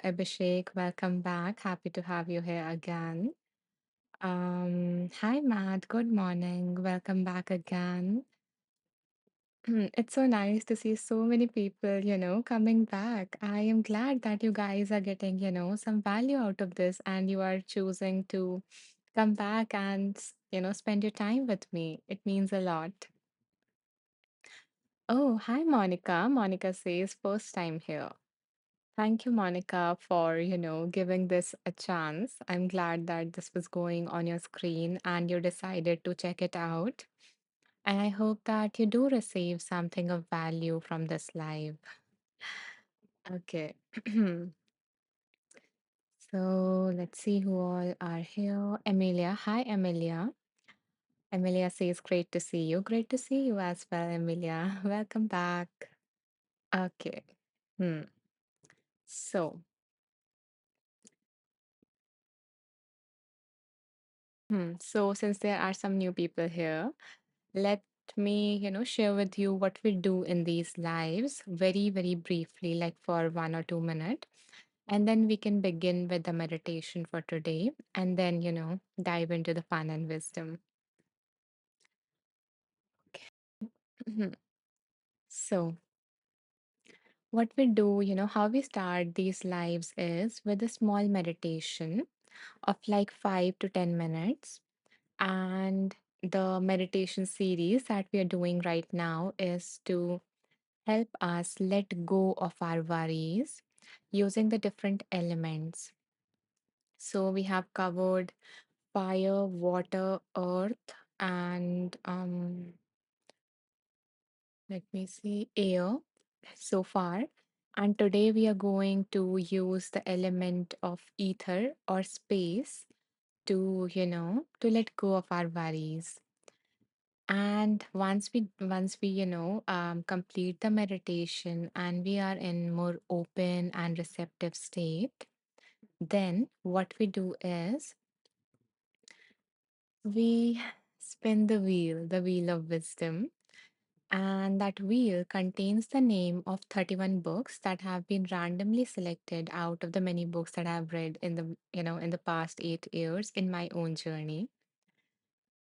Abhishek. Welcome back. Happy to have you here again. Hi, Matt. Good morning. Welcome back again. It's so nice to see so many people, coming back. I am glad that you guys are getting, some value out of this and you are choosing to come back and, spend your time with me. It means a lot. Oh, hi, Monica. Monica says first time here. Thank you, Monica, for, giving this a chance. I'm glad that this was going on your screen and you decided to check it out. And I hope that you do receive something of value from this live. Okay. So let's see who all are here. Amelia. Hi, Amelia. Amelia says, great to see you. Great to see you as well, Amelia. Welcome back. Okay. Hmm. So, so since there are some new people here, let me, share with you what we do in these lives very, very briefly, like for 1 or 2 minutes. And then we can begin with the meditation for today and then, dive into the fun and wisdom. Mhm. So, what we do, how we start these lives is with a small meditation of like 5 to 10 minutes. And the meditation series that we are doing right now is to help us let go of our worries using the different elements. So we have covered fire, water, earth, and let me see, air so far. And today we are going to use the element of ether or space to, to let go of our worries. And once we complete the meditation and we are in more open and receptive state, then what we do is we spin the wheel of wisdom, and that wheel contains the name of 31 books that have been randomly selected out of the many books that I've read in the past 8 years in my own journey.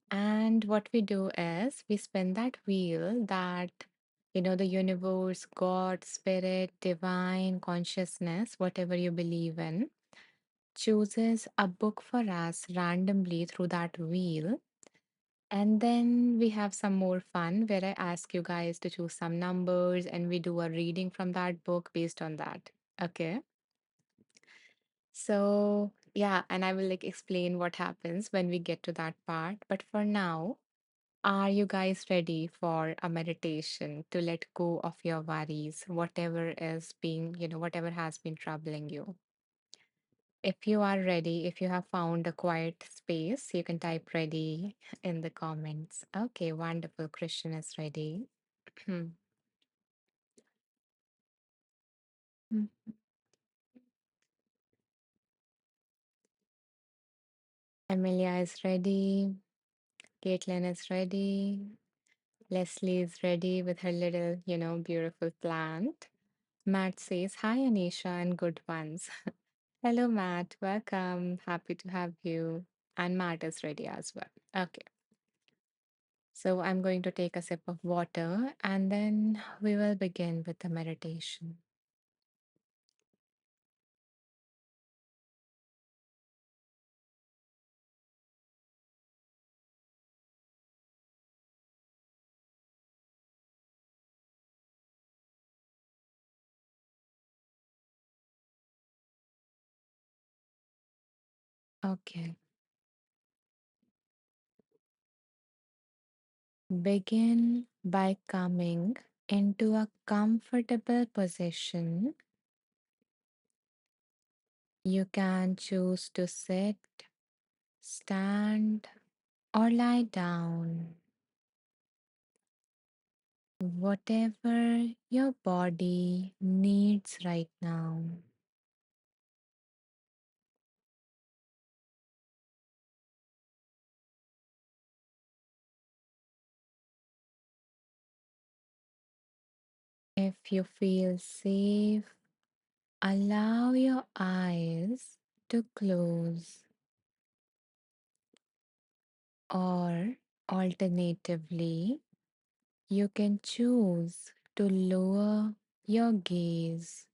And what we do is we spin that wheel that, the universe, God, spirit, divine, consciousness, whatever you believe in, chooses a book for us randomly through that wheel. And then we have some more fun where I ask you guys to choose some numbers and we do a reading from that book based on that. Okay. So, yeah, and I will like explain what happens when we get to that part. But for now, are you guys ready for a meditation to let go of your worries, whatever has been troubling you? If you are ready, if you have found a quiet space, you can type ready in the comments. Okay, wonderful. Christian is ready. Amelia is ready. Caitlin is ready. Leslie is ready with her little, beautiful plant. Matt says, hi, Anisha and good ones. Hello, Matt. Welcome. Happy to have you. And Matt is ready as well. Okay. So I'm going to take a sip of water and then we will begin with the meditation. Okay. Begin by coming into a comfortable position. You can choose to sit, stand, or lie down. Whatever your body needs right now. If you feel safe, Allow your eyes to close, or alternatively, you can choose to lower your gaze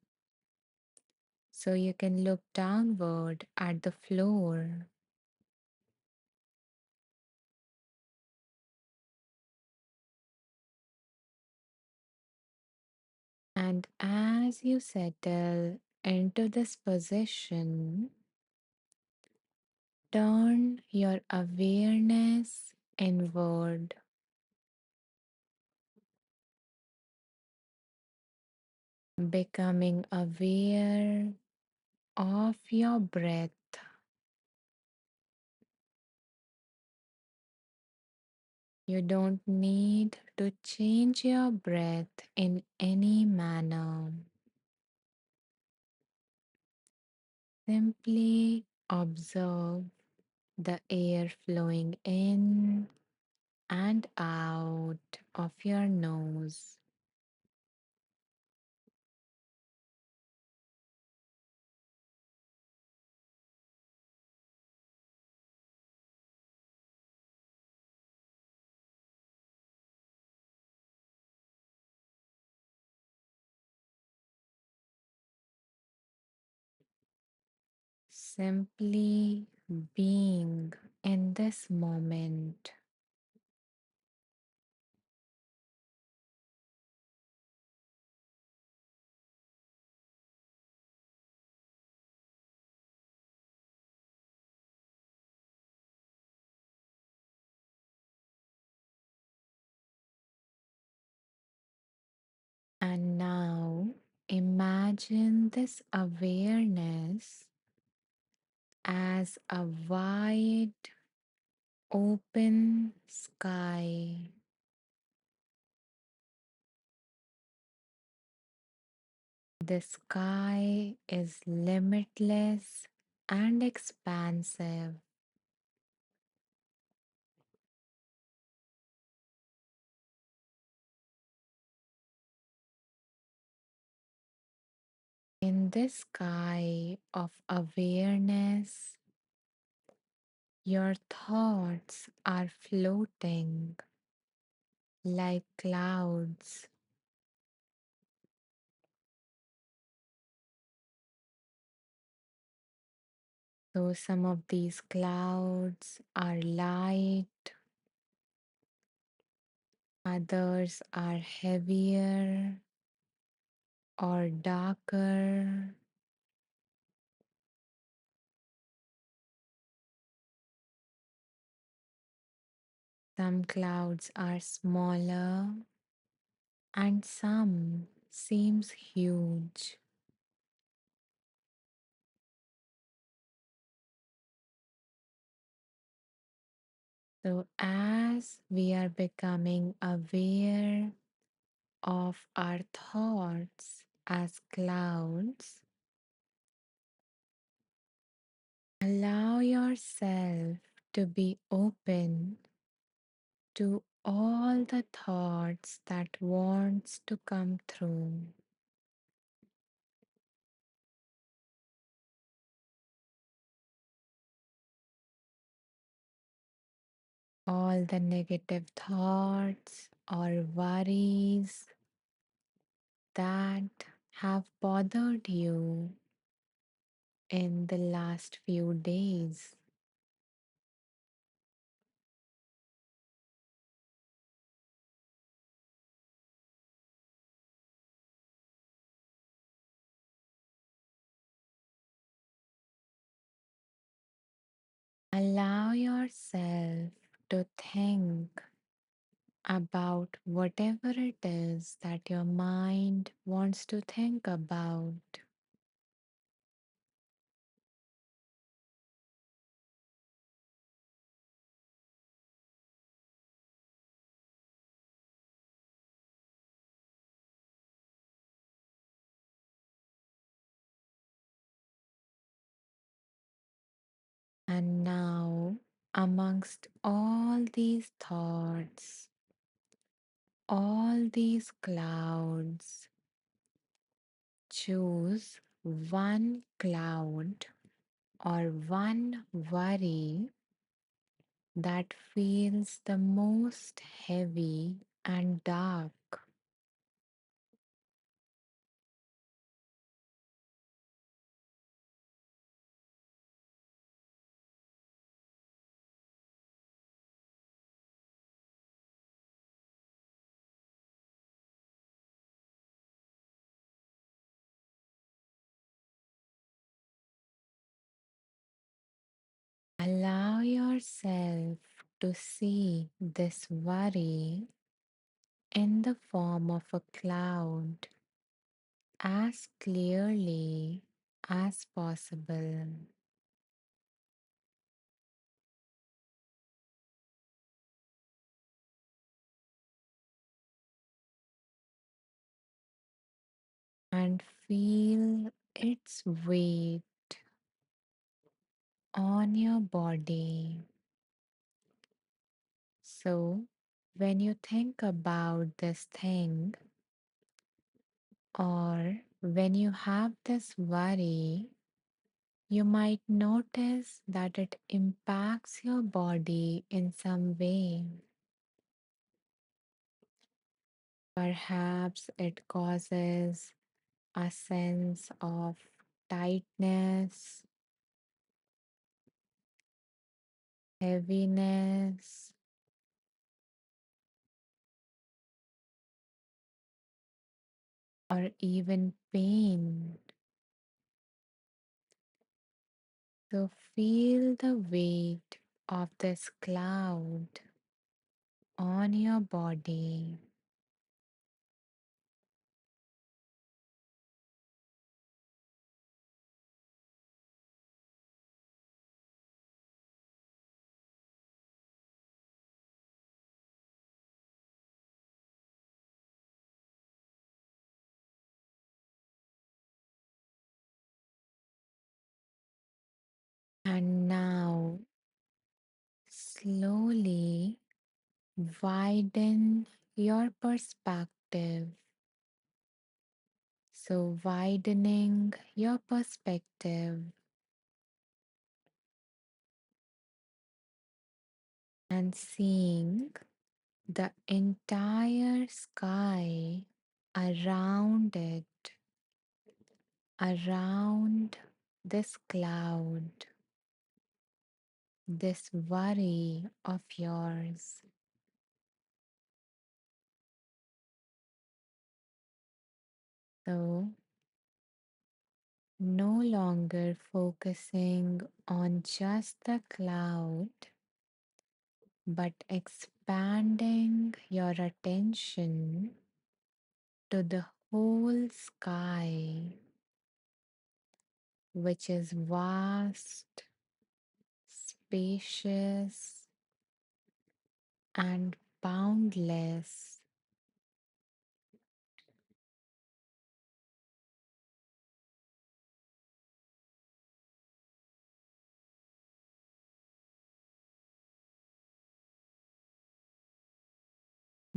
so you can look downward at the floor. And as you settle into this position, turn your awareness inward, becoming aware of your breath. You don't need to change your breath in any manner. Simply observe the air flowing in and out of your nose. Simply being in this moment. And now imagine this awareness as a wide open sky. The sky is limitless and expansive. In this sky of awareness, your thoughts are floating like clouds. So, some of these clouds are light, others are heavier or darker. Some clouds are smaller and some seems huge. So, as we are becoming aware of our thoughts as clouds, allow yourself to be open to all the thoughts that wants to come through. All the negative thoughts or worries that have bothered you in the last few days. Allow yourself to think about whatever it is that your mind wants to think about. And now, amongst all these thoughts, all these clouds, choose one cloud or one worry that feels the most heavy and dark. Allow yourself to see this worry in the form of a cloud as clearly as possible. And feel its weight on your body. So, when you think about this thing, or when you have this worry, you might notice that it impacts your body in some way. Perhaps it causes a sense of tightness, heaviness, or even pain. So feel the weight of this cloud on your body. And now slowly widen your perspective. So, widening your perspective and seeing the entire sky around it, around this cloud, this worry of yours. So, no longer focusing on just the cloud, but expanding your attention to the whole sky, which is vast, spacious, and boundless.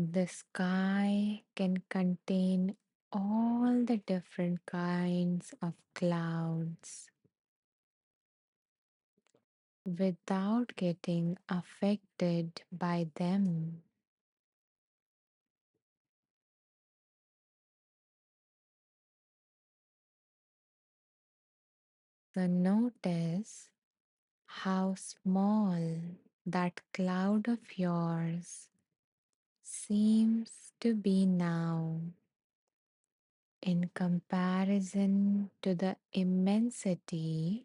The sky can contain all the different kinds of clouds without getting affected by them. So notice how small that cloud of yours seems to be now in comparison to the immensity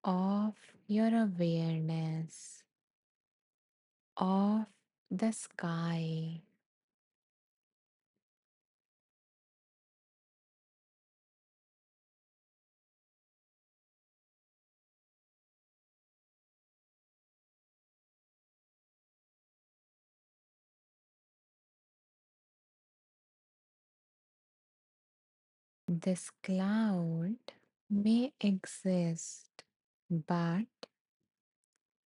of your awareness of the sky. This cloud may exist, but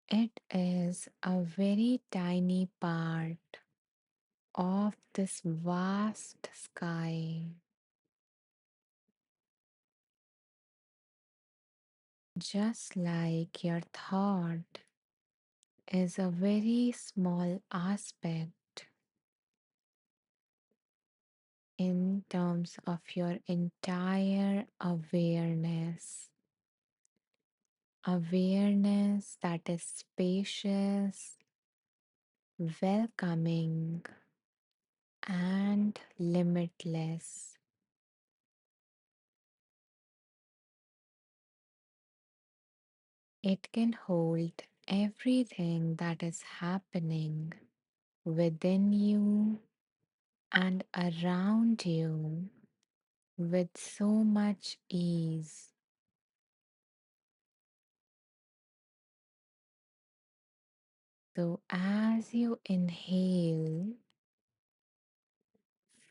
it is a very tiny part of this vast sky. Just like your thought is a very small aspect in terms of your entire awareness that is spacious, welcoming, and limitless. It can hold everything that is happening within you and around you with so much ease. So, as you inhale,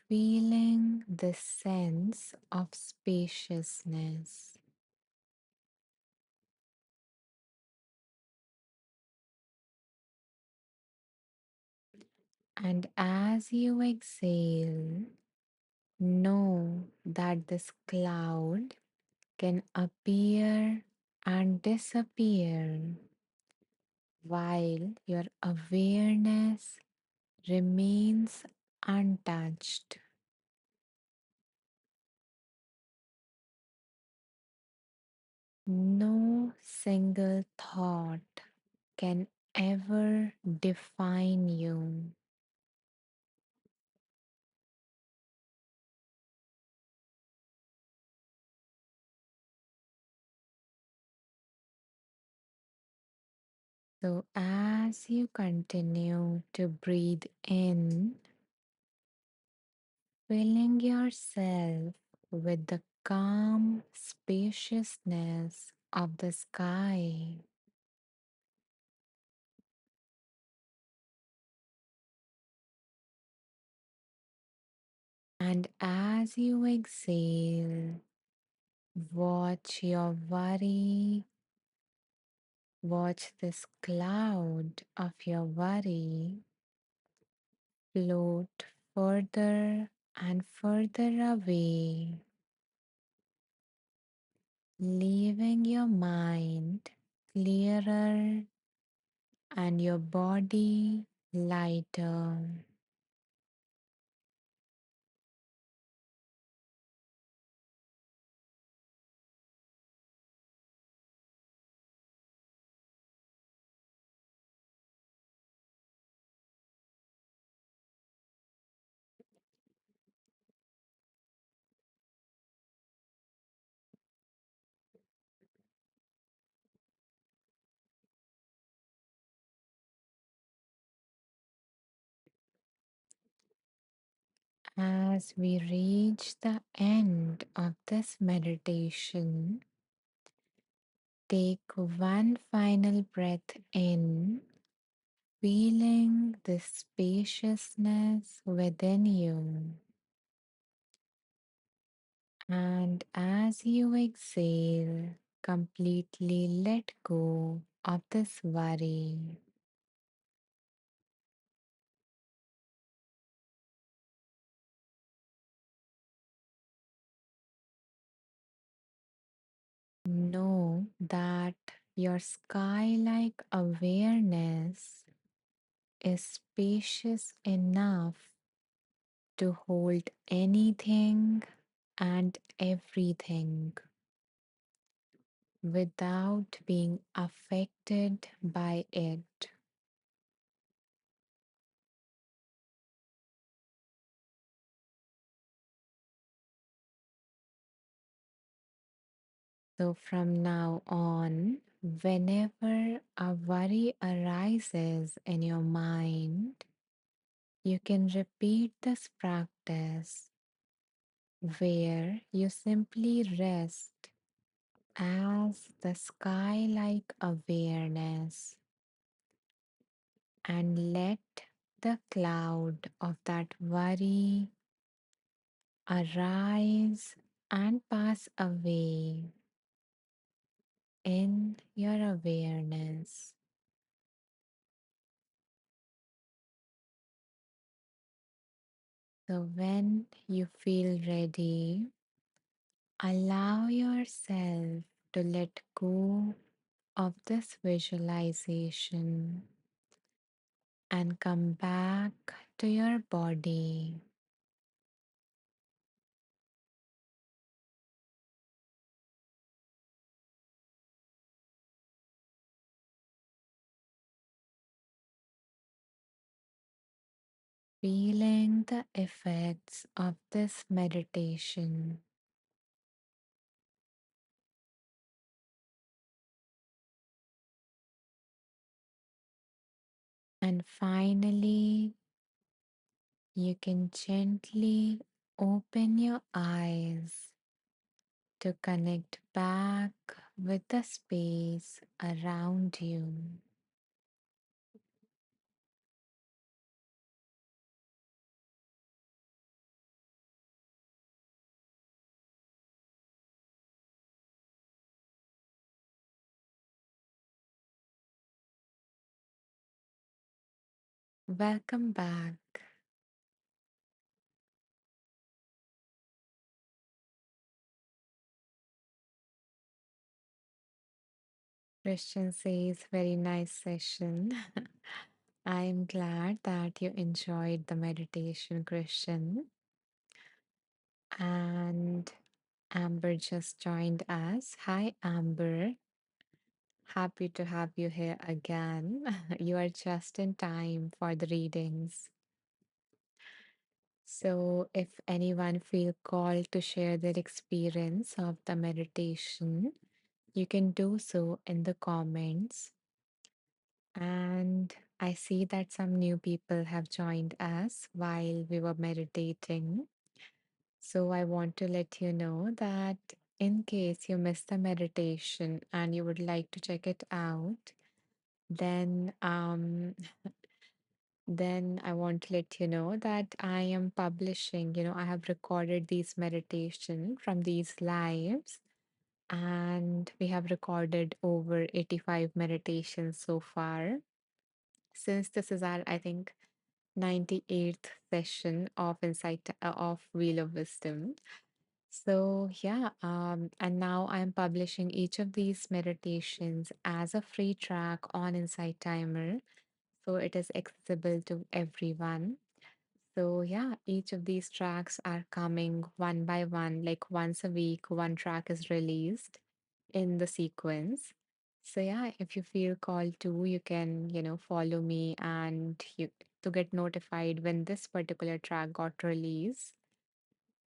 feeling the sense of spaciousness, and as you exhale, know that this cloud can appear and disappear while your awareness remains untouched. No single thought can ever define you. So, as you continue to breathe in, filling yourself with the calm spaciousness of the sky, and as you exhale, watch this cloud of your worry float further and further away, leaving your mind clearer and your body lighter. As we reach the end of this meditation, take one final breath in, feeling the spaciousness within you. And as you exhale, completely let go of this worry. Know that your sky like awareness is spacious enough to hold anything and everything without being affected by it. So, from now on, whenever a worry arises in your mind, you can repeat this practice where you simply rest as the sky like awareness and let the cloud of that worry arise and pass away in your awareness. So, when you feel ready, allow yourself to let go of this visualization and come back to your body, feeling the effects of this meditation. And finally, you can gently open your eyes to connect back with the space around you. Welcome back. Christian says, very nice session. I am glad that you enjoyed the meditation, Christian. And Amber just joined us. Hi, Amber. Happy to have you here again. You are just in time for the readings. So, if anyone feel called to share their experience of the meditation, you can do so in the comments. And I see that some new people have joined us while we were meditating. So I want to let you know that in case you missed the meditation and you would like to check it out, then then I want to let you know that I am publishing, I have recorded these meditation from these lives, and we have recorded over 85 meditations so far. Since this is our, I think, 98th session of of Wheel of Wisdom. So yeah, and now I'm publishing each of these meditations as a free track on Insight Timer, so it is accessible to everyone. So yeah, each of these tracks are coming one by one, like once a week, one track is released in the sequence. So yeah, if you feel called to, you can, follow me and you to get notified when this particular track got released.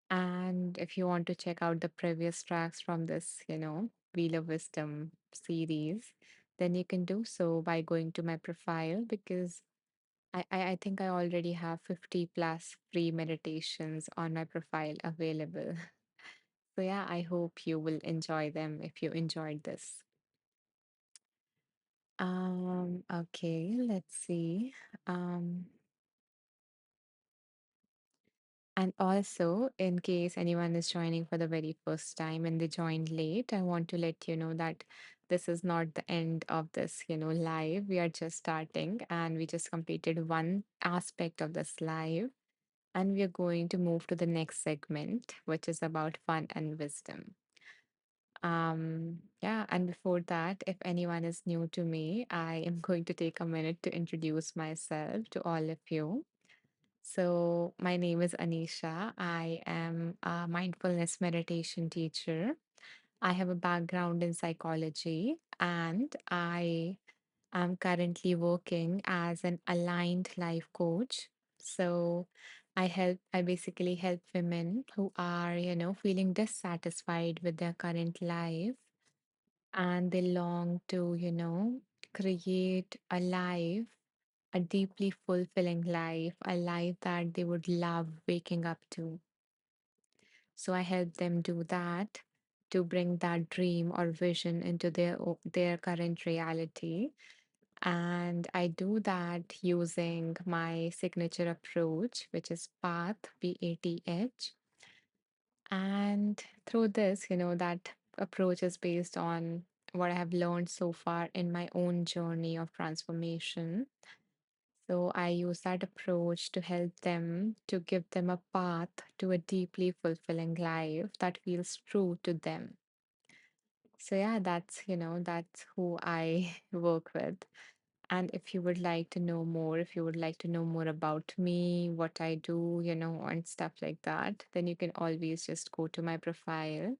And if you want to check out the previous tracks from this, Wheel of Wisdom series, then you can do so by going to my profile, because I think I already have 50 plus free meditations on my profile available. So yeah, I hope you will enjoy them if you enjoyed this. Okay, let's see. Um, and also, in case anyone is joining for the very first time and they joined late, I want to let you know that this is not the end of this, live. We are just starting and we just completed one aspect of this live. And we are going to move to the next segment, which is about fun and wisdom. Yeah, and before that, if anyone is new to me, I am going to take a minute to introduce myself to all of you. So, my name is Anisha. I am a mindfulness meditation teacher. I have a background in psychology, and I'm currently working as an aligned life coach. So I basically help women who are, feeling dissatisfied with their current life, and they long to, create a life, a deeply fulfilling life, a life that they would love waking up to. So I help them do that, to bring that dream or vision into their current reality. And I do that using my signature approach, which is PATH, PATH. And through this, that approach is based on what I have learned so far in my own journey of transformation. So I use that approach to help them, to give them a path to a deeply fulfilling life that feels true to them. So yeah, that's who I work with. And if you would like to know more, if you would like to know more about me, what I do, and stuff like that, then you can always just go to my profile.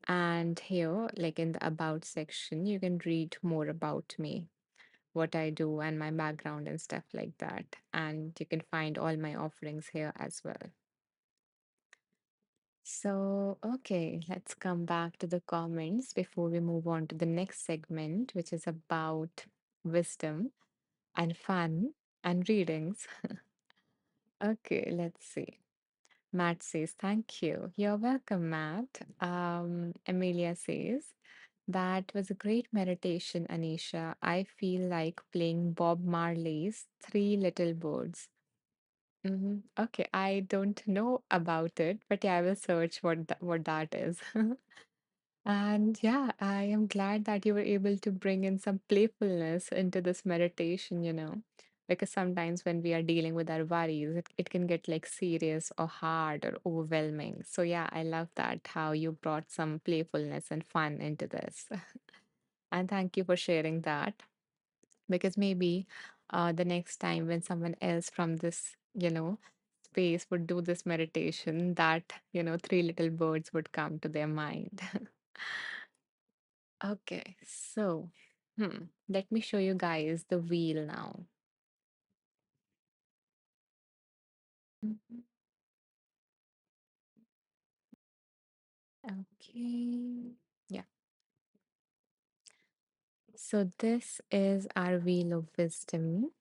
And here, like in the About section, you can read more about me, what I do, and my background and stuff like that. And you can find all my offerings here as well. So, okay, let's come back to the comments before we move on to the next segment, which is about wisdom and fun and readings. Okay, let's see. Matt says, thank you. You're welcome, Matt. Amelia says, that was a great meditation, Anisha. I feel like playing Bob Marley's Three Little Birds. Okay, I don't know about it, but yeah, I will search what that is. And yeah, I am glad that you were able to bring in some playfulness into this meditation, because sometimes when we are dealing with our worries, it can get like serious or hard or overwhelming. So yeah, I love that how you brought some playfulness and fun into this. And thank you for sharing that, because maybe the next time when someone else from this space would do this meditation, that three little birds would come to their mind. Okay, so let me show you guys the wheel now. Mhm. Okay, yeah. So this is our wheel of wisdom,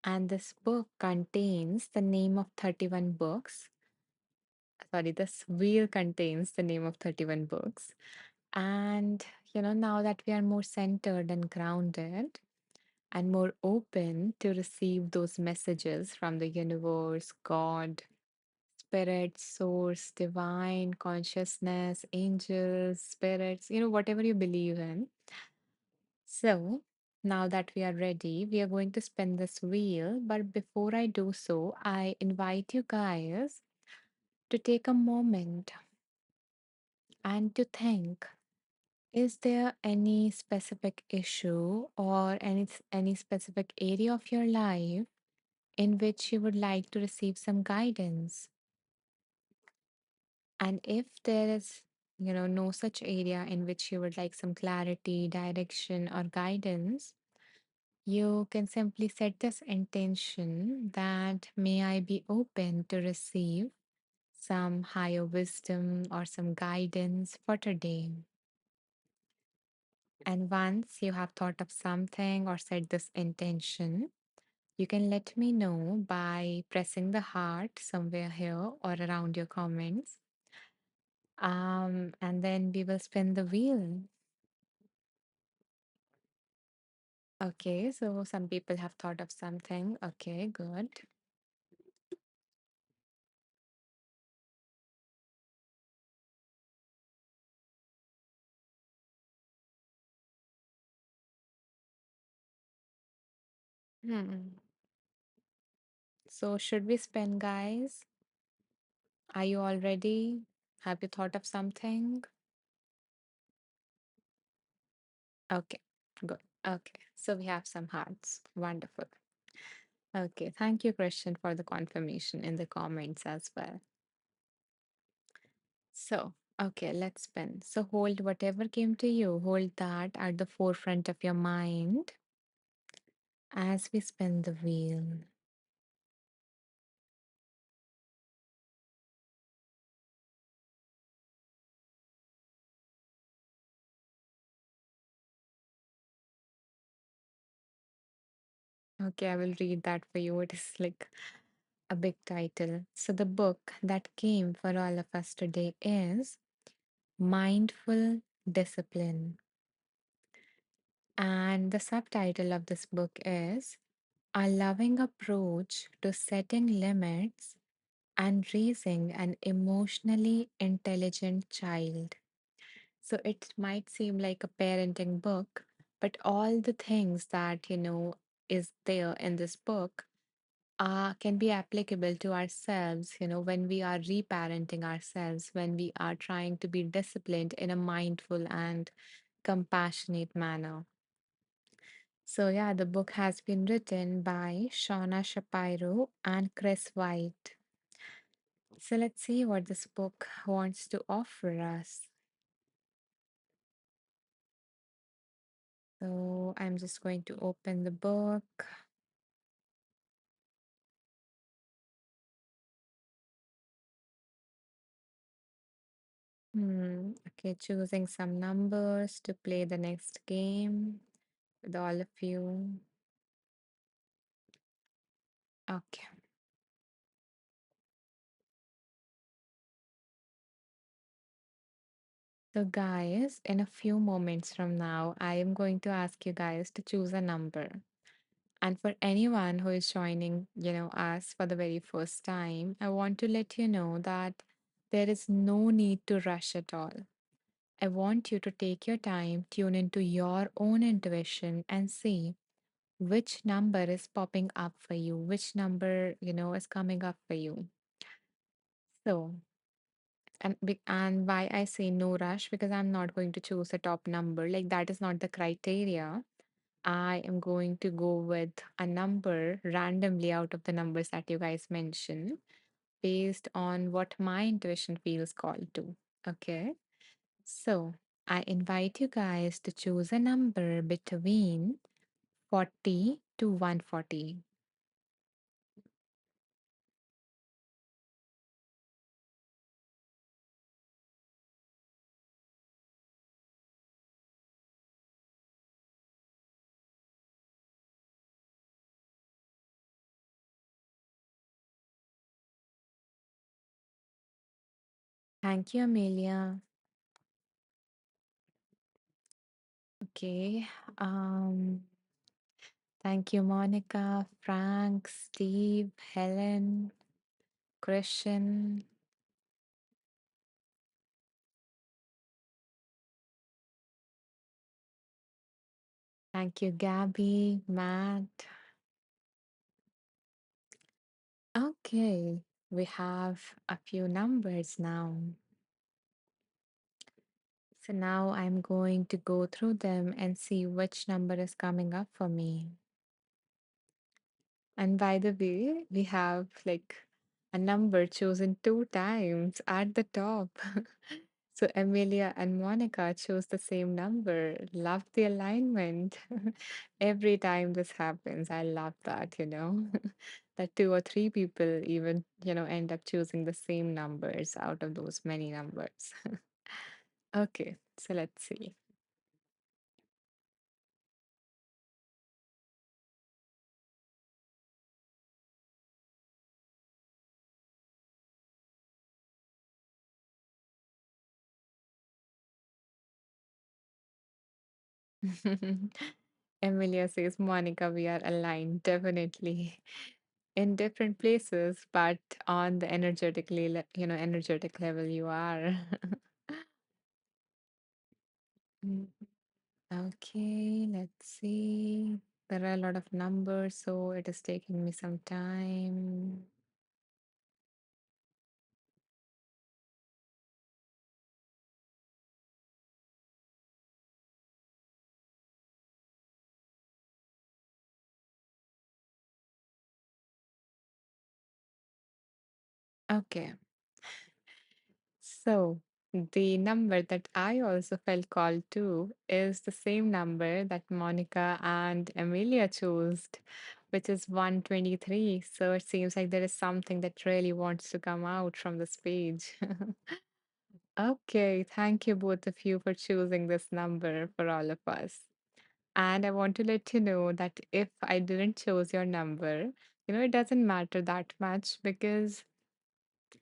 and this book contains the name of 31 books. Sorry, this wheel contains the name of 31 books. And now that we are more centered and grounded and more open to receive those messages from the universe, God, spirit, source, divine, consciousness, angels, spirits, whatever you believe in. So, now that we are ready, we are going to spin this wheel. But before I do so, I invite you guys to take a moment and to think, is there any specific issue or any specific area of your life in which you would like to receive some guidance? And if there is no such area in which you would like some clarity, direction, or guidance, you can simply set this intention that may I be open to receive some higher wisdom or some guidance for today. And once you have thought of something or set this intention, you can let me know by pressing the heart somewhere here or around your comments. And then we will spin the wheel. Okay, so some people have thought of something. Okay, good. Hmm. So, should we spin, guys? Are you all ready? Have you thought of something? Okay, good. Okay, so we have some hearts. Wonderful. Okay, thank you, Christian, for the confirmation in the comments as well. So, okay, let's spin. So, hold whatever came to you, hold that at the forefront of your mind as we spin the wheel. Okay, I will read that for you. It is like a big title. So, the book that came for all of us today is Mindful Discipline. And the subtitle of this book is A Loving Approach to Setting Limits and Raising an Emotionally Intelligent Child. So it might seem like a parenting book, but all the things that is there in this book can be applicable to ourselves, when we are reparenting ourselves, when we are trying to be disciplined in a mindful and compassionate manner. So, yeah, the book has been written by Shauna Shapiro and Chris White. So, let's see what this book wants to offer us. So, I'm just going to open the book. Okay, choosing some numbers to play the next game with all of you. Okay. So, guys, in a few moments from now, I am going to ask you guys to choose a number. And for anyone who is joining, us for the very first time, I want to let you know that there is no need to rush at all. I want you to take your time, tune into your own intuition, and see which number is popping up for you, which number, is coming up for you. So, and why I say no rush, because I'm not going to choose a top number. Like, that is not the criteria. I am going to go with a number randomly out of the numbers that you guys mentioned based on what my intuition feels called to. Okay. So I invite you guys to choose a number between 40 to 140. Thank you, Amelia. Okay. Um, Thank you, Monica, Frank, Steve, Helen, Christian. Thank you, Gabby, Matt. Okay, we have a few numbers now. So now I'm going to go through them and see which number is coming up for me. And by the way, we have like a number chosen two times at the top. So Amelia and Monica chose the same number. Love the alignment. Every time this happens, I love that. That two or three people even, end up choosing the same numbers out of those many numbers. Okay, so let's see. Emilia says, Monica, we are aligned, definitely. In different places, but on the energetic level you are. Mm, Okay, let's see. There are a lot of numbers, so it is taking me some time. Okay, so the number that I also felt called to is the same number that Monica and Amelia chose, which is 123. So it seems like there is something that really wants to come out from this page. Okay, thank you both of you for choosing this number for all of us. And I want to let you know that if I didn't choose your number, it doesn't matter that much because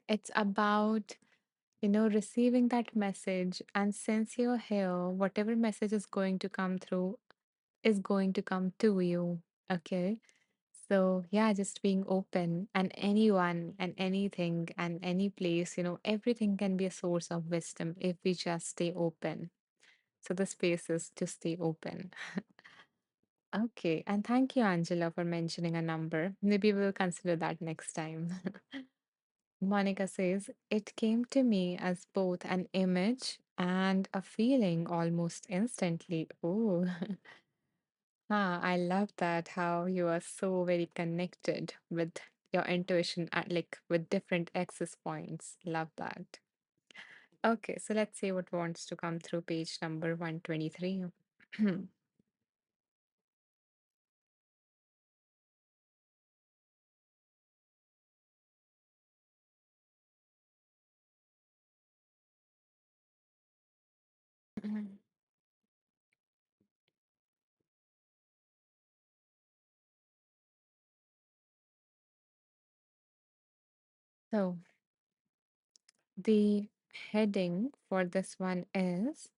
it's about receiving that message. And since you're here, whatever message is going to come through is going to come to you. Okay. So, yeah, just being open, and anyone and anything and any place, everything can be a source of wisdom if we just stay open. So, the space is to stay open. Okay, and thank you, Angela, for mentioning a number. Maybe we'll consider that next time. Monica says, it came to me as both an image and a feeling almost instantly. Oh, I love that how you are so very connected with your intuition at like with different access points. Love that. Okay, so let's see what wants to come through page number 123. So, the heading for this one is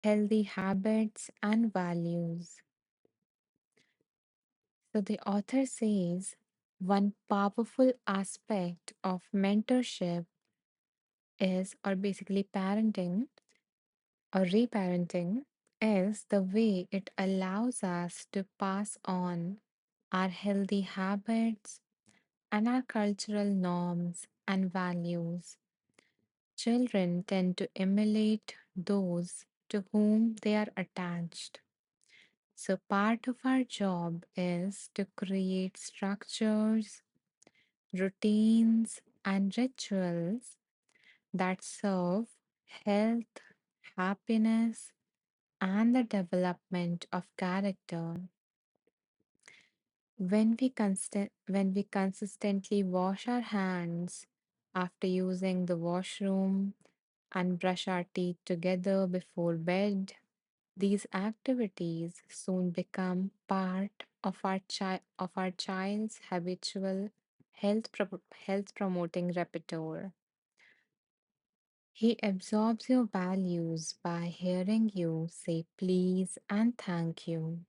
Healthy Habits and Values. So, the author says one powerful aspect of mentorship is, or basically parenting or reparenting, is the way it allows us to pass on our healthy habits and our cultural norms and values. Children tend to emulate those to whom they are attached. So, part of our job is to create structures, routines, and rituals that serve health, happiness, and the development of character. When we consistently wash our hands after using the washroom and brush our teeth together before bed, these activities soon become part of our child's habitual health promoting repertoire. He absorbs your values by hearing you say please and thank you,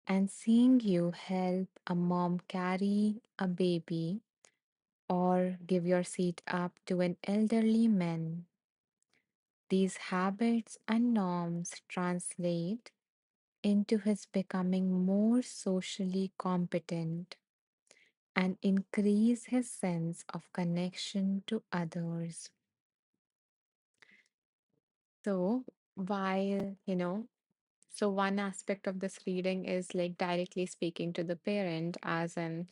and seeing you help a mom carry a baby or give your seat up to an elderly man. These habits and norms translate into his becoming more socially competent and increase his sense of connection to others. So, while, so one aspect of this reading is like directly speaking to the parent, as in,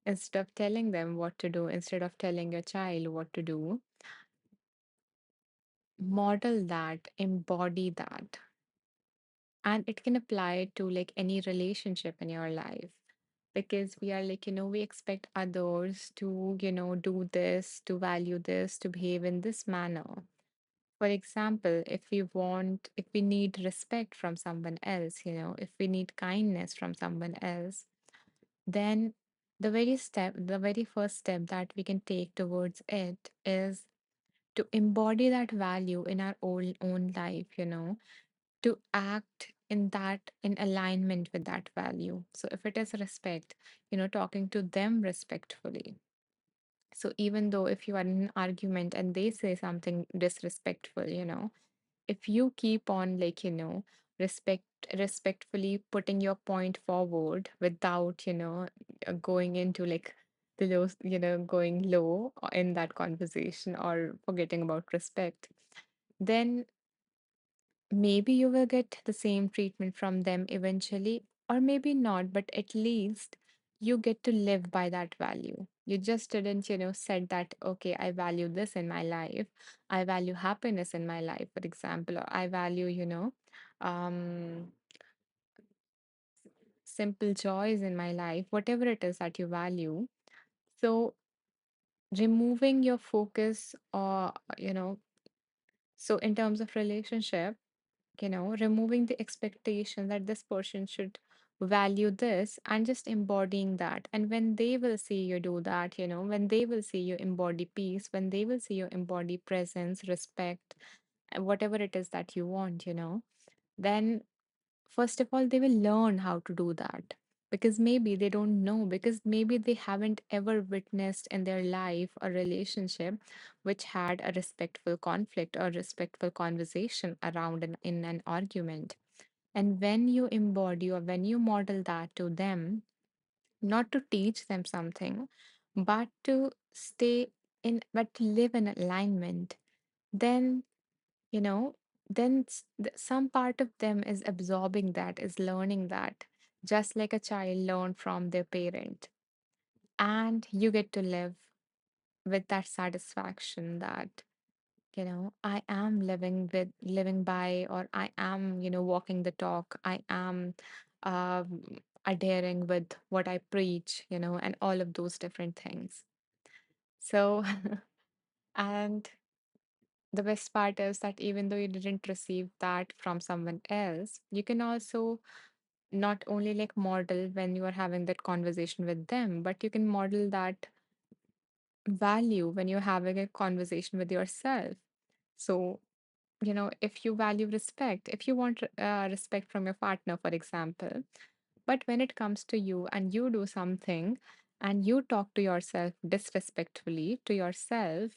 instead of telling them what to do, instead of telling your child what to do, model that, embody that. And it can apply to like any relationship in your life, because we are like, we expect others to, do this, to value this, to behave in this manner. For example, if we need respect from someone else, if we need kindness from someone else, then the very first step that we can take towards it is to embody that value in our own life, to act in alignment with that value. So if it is respect, talking to them respectfully. So even though if you are in an argument and they say something disrespectful, if you keep on like, respect respectfully putting your point forward without, going into like the low, going low in that conversation or forgetting about respect, then maybe you will get the same treatment from them eventually, or maybe not, but at least you get to live by that value. You just didn't, said that, okay, I value this in my life. I value happiness in my life, for example, or I value, um, simple joys in my life, whatever it is that you value. So removing your focus or, so in terms of relationship, removing the expectation that this person should value this and just embodying that. And when they will see you do that, when they will see you embody peace, when they will see you embody presence, respect, and whatever it is that you want, then first of all, they will learn how to do that because maybe they don't know, because maybe they haven't ever witnessed in their life a relationship which had a respectful conflict or respectful conversation around in an argument. And when you embody or when you model that to them, not to teach them something, but to stay in, but to live in alignment, then, you know, some part of them is absorbing that, is learning that, just like a child learned from their parent. And you get to live with that satisfaction that, I am living by, or I am, walking the talk. I am um, adhering with what I preach, and all of those different things. So, and the best part is that even though you didn't receive that from someone else, you can also not only like model when you are having that conversation with them, but you can model that value when you're having a conversation with yourself. So, if you value respect, if you want respect from your partner, for example, but when it comes to you and you do something and you talk to yourself disrespectfully to yourself,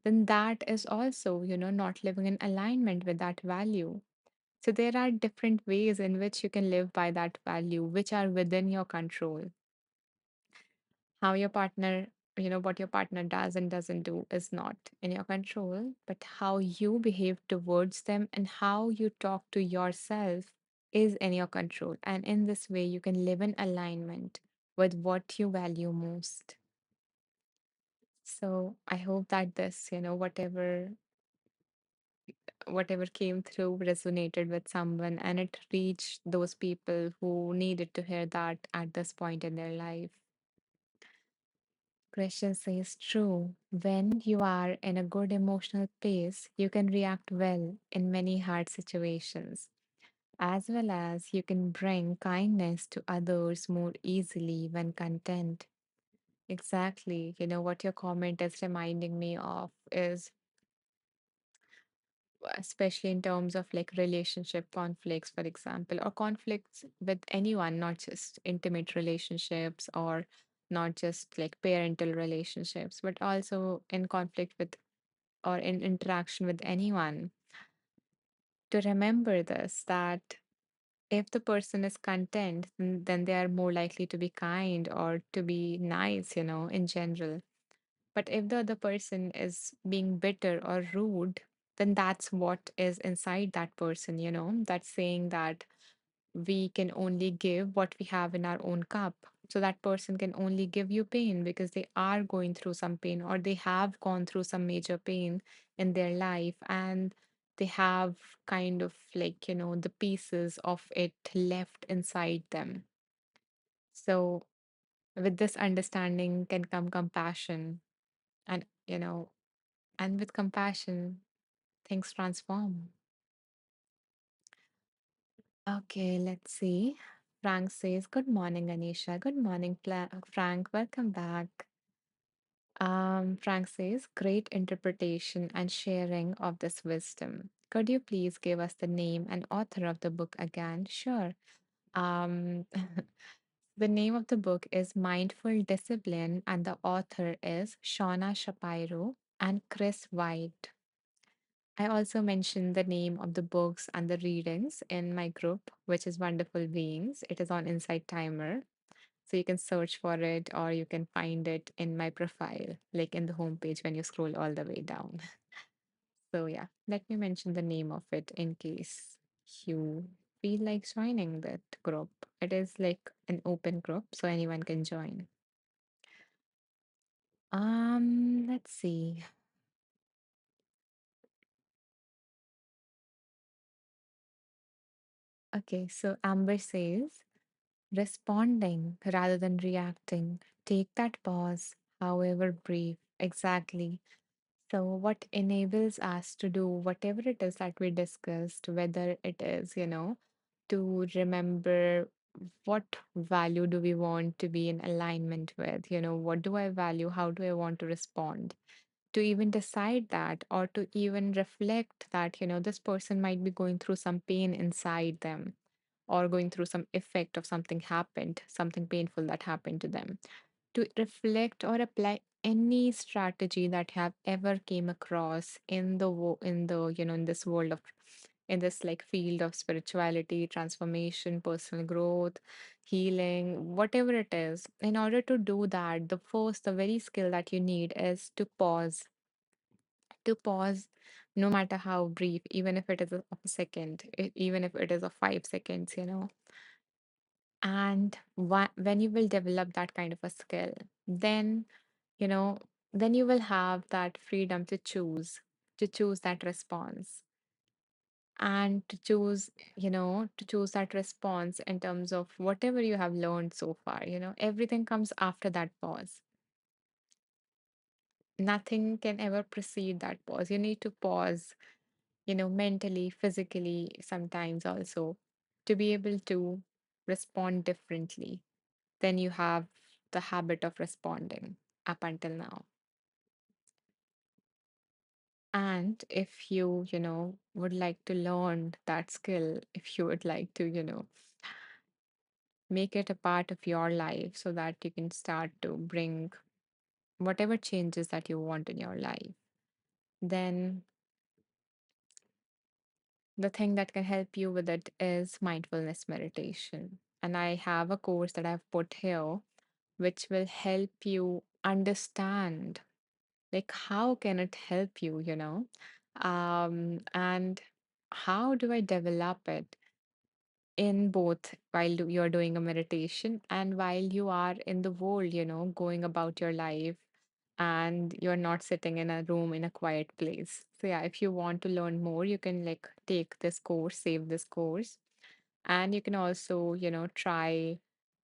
then that is also, not living in alignment with that value. So there are different ways in which you can live by that value, which are within your control. How your partner, what your partner does and doesn't do is not in your control, but how you behave towards them and how you talk to yourself is in your control. And in this way, you can live in alignment with what you value most. So I hope that this, whatever came through resonated with someone and it reached those people who needed to hear that at this point in their life. Christian says true. When you are in a good emotional pace, you can react well in many hard situations, as well as you can bring kindness to others more easily when content. Exactly. What your comment is reminding me of is, especially in terms of like relationship conflicts, for example, or conflicts with anyone, not just intimate relationships or not just like parental relationships, but also in conflict with or in interaction with anyone. To remember this, that if the person is content, then they are more likely to be kind or to be nice, in general. But if the other person is being bitter or rude, then that's what is inside that person, that's saying that we can only give what we have in our own cup. So that person can only give you pain because they are going through some pain or they have gone through some major pain in their life and they have kind of like, the pieces of it left inside them. So with this understanding can come compassion and, and with compassion, things transform. Okay, let's see. Frank says, good morning, Anisha. Good morning, Frank. Welcome back. Frank says, great interpretation and sharing of this wisdom. Could you please give us the name and author of the book again? Sure. Um, the name of the book is Mindful Discipline, and the author is Shauna Shapiro and Chris White. I also mentioned the name of the books and the readings in my group, which is Wonderful Beings. It is on Insight Timer. So you can search for it or you can find it in my profile, like in the homepage when you scroll all the way down. So, yeah, let me mention the name of it in case you feel like joining that group. It is like an open group, so anyone can join. Let's see. Okay, so Amber says, responding rather than reacting. Take that pause, however brief. Exactly. So, what enables us to do whatever it is that we discussed, whether it is, to remember what value do we want to be in alignment with, what do I value, how do I want to respond, to even decide that, or to even reflect that, this person might be going through some pain inside them or going through some effect of something happened, something painful that happened to them, to reflect or apply any strategy that you have ever came across in the in the in this world of, in this like field of spirituality, transformation, personal growth, healing, whatever it is. In order to do that, the very skill that you need is to pause, no matter how brief, even if it is of a second, even if it is of 5 seconds, and when you will develop that kind of a skill, then, you know, then you will have that freedom to choose that response, and to choose that response in terms of whatever you have learned so far. Everything comes after that pause. Nothing can ever precede that pause. You need to pause, mentally, physically, sometimes also, to be able to respond differently than you have the habit of responding up until now. And if you would like to learn that skill, if you would like to, make it a part of your life so that you can start to bring whatever changes that you want in your life, then the thing that can help you with it is mindfulness meditation. And I have a course that I've put here which will help you understand, like, how can it help you, and how do I develop it in both while you're doing a meditation and while you are in the world, going about your life, and you're not sitting in a room in a quiet place. So yeah, if you want to learn more, you can like take this course, save this course, and you can also, try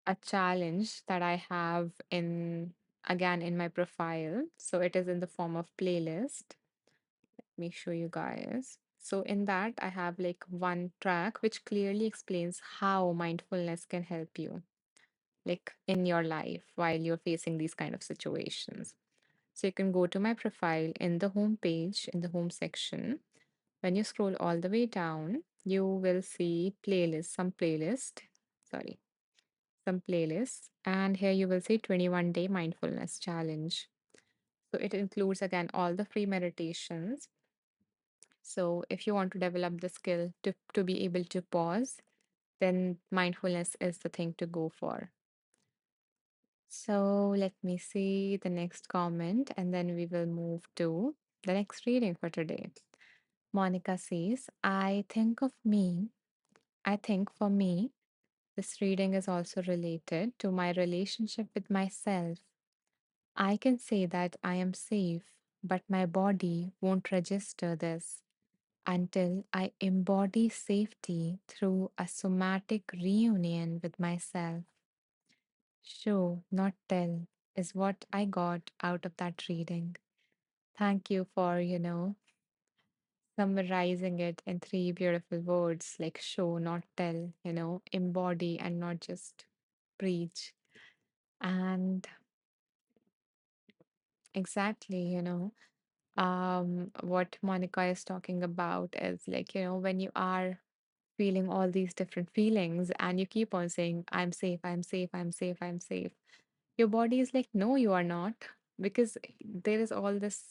a challenge that I have in, again, in my profile. So it is in the form of playlist. Let me show you guys. So in that, I have like one track which clearly explains how mindfulness can help you, like in your life while you're facing these kind of situations. So you can go to my profile in the home page, in the home section. When you scroll all the way down, you will see playlist, sorry, some playlists. And here you will see 21-day mindfulness challenge. So it includes again all the free meditations. So if you want to develop the skill to be able to pause, then mindfulness is the thing to go for. So let me see the next comment and then we will move to the next reading for today. Monica says, I think for me, this reading is also related to my relationship with myself. I can say that I am safe, but my body won't register this until I embody safety through a somatic reunion with myself. Show, not tell, is what I got out of that reading. Thank you for, summarizing it in three beautiful words like show, not tell, embody and not just preach. And exactly, what Monica is talking about is like, when you are feeling all these different feelings and you keep on saying, I'm safe, I'm safe, I'm safe, I'm safe, your body is like, no, you are not. Because there is all this,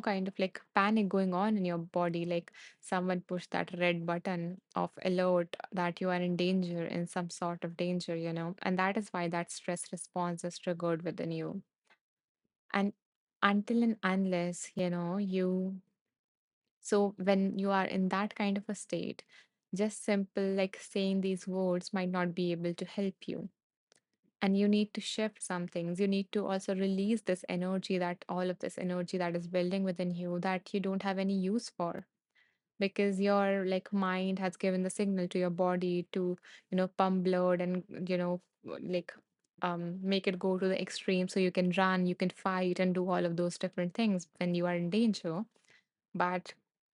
kind of like panic going on in your body. Like someone pushed that red button of alert that you are in danger, in some sort of danger, and that is why that stress response is triggered within you. And until and unless, so when you are in that kind of a state, just simple like saying these words might not be able to help you. And you need to shift some things. You need to also release this energy, that all of this energy that is building within you that you don't have any use for, because your like mind has given the signal to your body to, pump blood and, like make it go to the extreme so you can run, you can fight and do all of those different things when you are in danger. But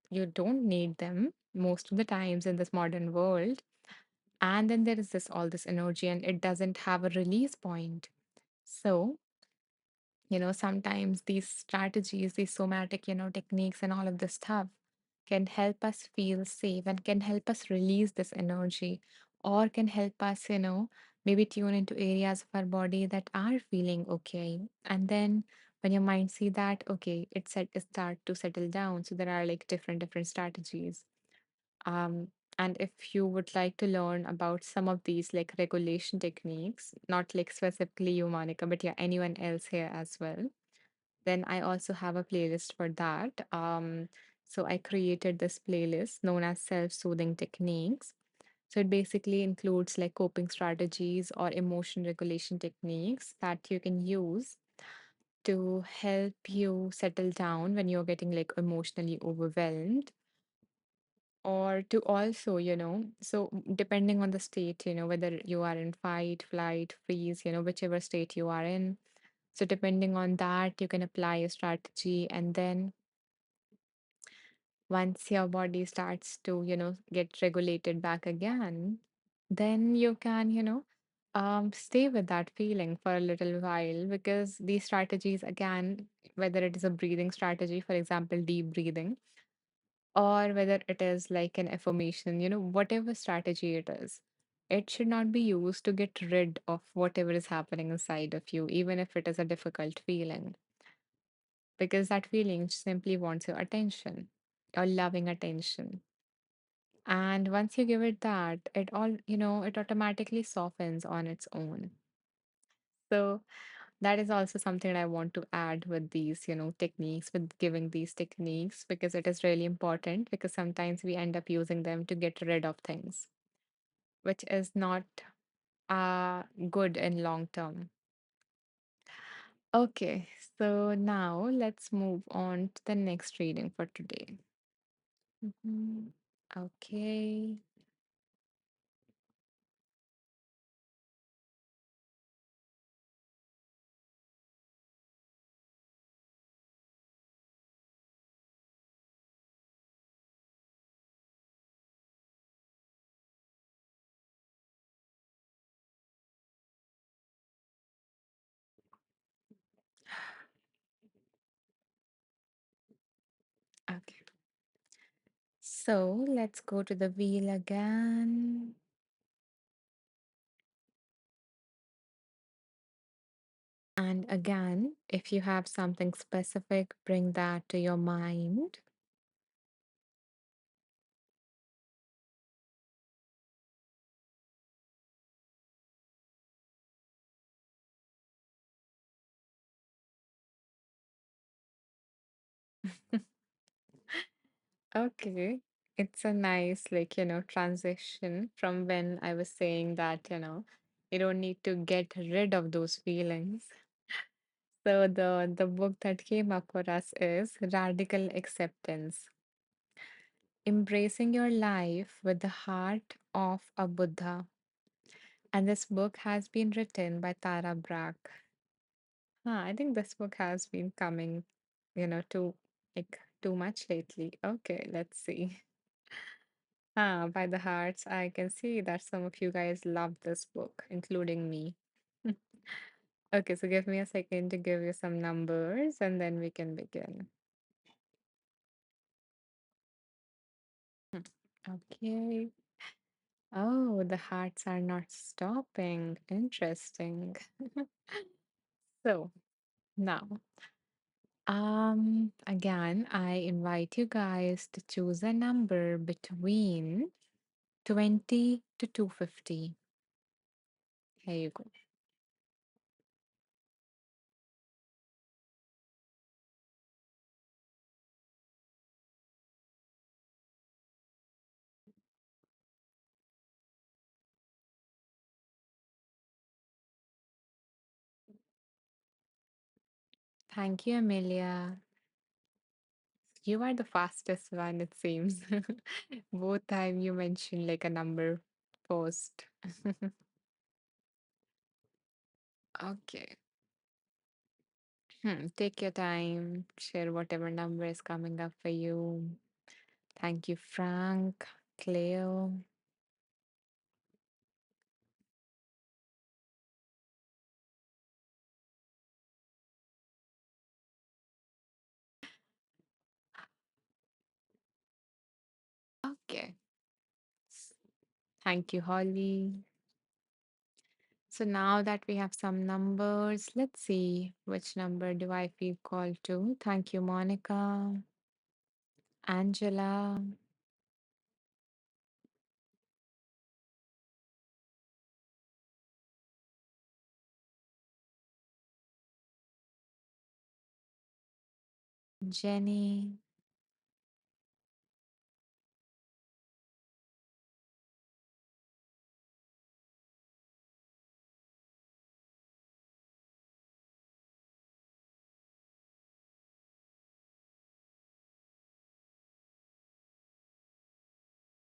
you don't need them most of the times in this modern world. And then there is this all this energy and it doesn't have a release point. So, sometimes these strategies, these somatic, techniques and all of this stuff can help us feel safe and can help us release this energy or can help us, maybe tune into areas of our body that are feeling okay. And then when your mind see that, okay, it start to settle down. So there are like different strategies. Um, and if you would like to learn about some of these like regulation techniques, not like specifically you, Monica, but yeah, anyone else here as well, then I also have a playlist for that. So I created this playlist known as self-soothing techniques. So it basically includes like coping strategies or emotion regulation techniques that you can use to help you settle down when you're getting like emotionally overwhelmed, or to also, so depending on the state, whether you are in fight, flight, freeze, whichever state you are in. So depending on that, you can apply a strategy, and then once your body starts to, get regulated back again, then you can, stay with that feeling for a little while, because these strategies, again, whether it is a breathing strategy, for example, deep breathing, or whether it is like an affirmation, whatever strategy it is, it should not be used to get rid of whatever is happening inside of you, even if it is a difficult feeling, because that feeling simply wants your attention, your loving attention. And once you give it that, it automatically softens on its own. So that is also something that I want to add with these, techniques, with giving these techniques, because it is really important, because sometimes we end up using them to get rid of things, which is not good in long term. Okay, so now let's move on to the next reading for today. Mhm. Okay. Okay. So let's go to the wheel again. And again, if you have something specific, bring that to your mind. Okay. It's a nice, like, transition from when I was saying that, you don't need to get rid of those feelings. So the book that came up for us is Radical Acceptance. Embracing your life with the heart of a Buddha. And this book has been written by Tara Brach. I think this book has been coming, too much lately. Okay, let's see. By the hearts, I can see that some of you guys love this book, including me. Okay, so give me a second to give you some numbers and then we can begin. Hmm. Okay. Oh, the hearts are not stopping. Interesting. So now, again, I invite you guys to choose a number between 20 to 250. Here you go. Thank you, Amelia. You are the fastest one, it seems. Both time you mentioned like a number first. Okay. Take your time, share whatever number is coming up for you. Thank you, Frank, Cleo. Okay. Thank you, Holly. So now that we have some numbers, let's see which number do I feel called to. Thank you, Monica, Angela, Jenny,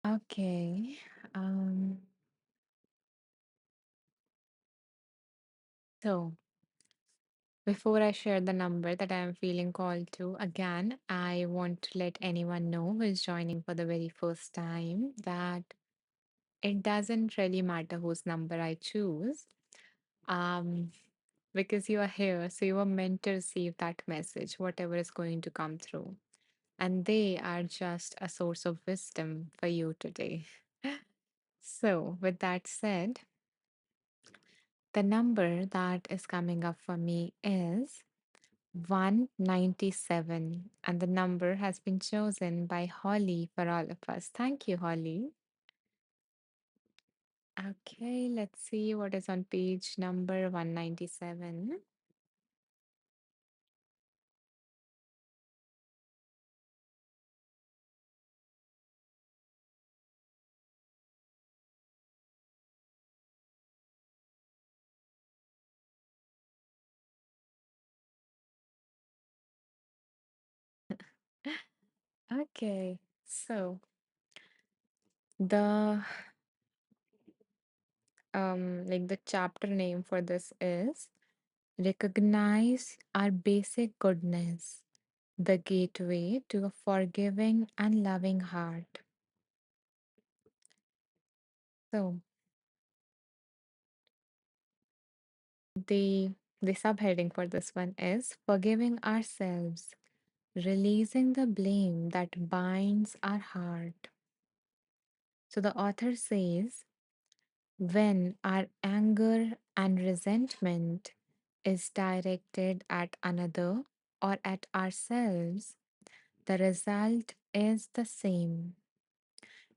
okay. Um, so before I share the number that I am feeling called to, again, I want to let anyone know who is joining for the very first time that it doesn't really matter whose number I choose. Um, because you are here, so you are meant to receive that message, whatever is going to come through. And they are just a source of wisdom for you today. So, with that said, the number that is coming up for me is 197, and the number has been chosen by Holly for all of us. Thank you, Holly. Okay, let's see what is on page number 197. Okay, so the the chapter name for this is Recognize Our Basic Goodness, the Gateway to a Forgiving and Loving Heart. So the the subheading for this one is Forgiving Ourselves, Releasing the Blame That Binds Our Heart. So the author says when our anger and resentment is directed at another or at ourselves, the result is the same.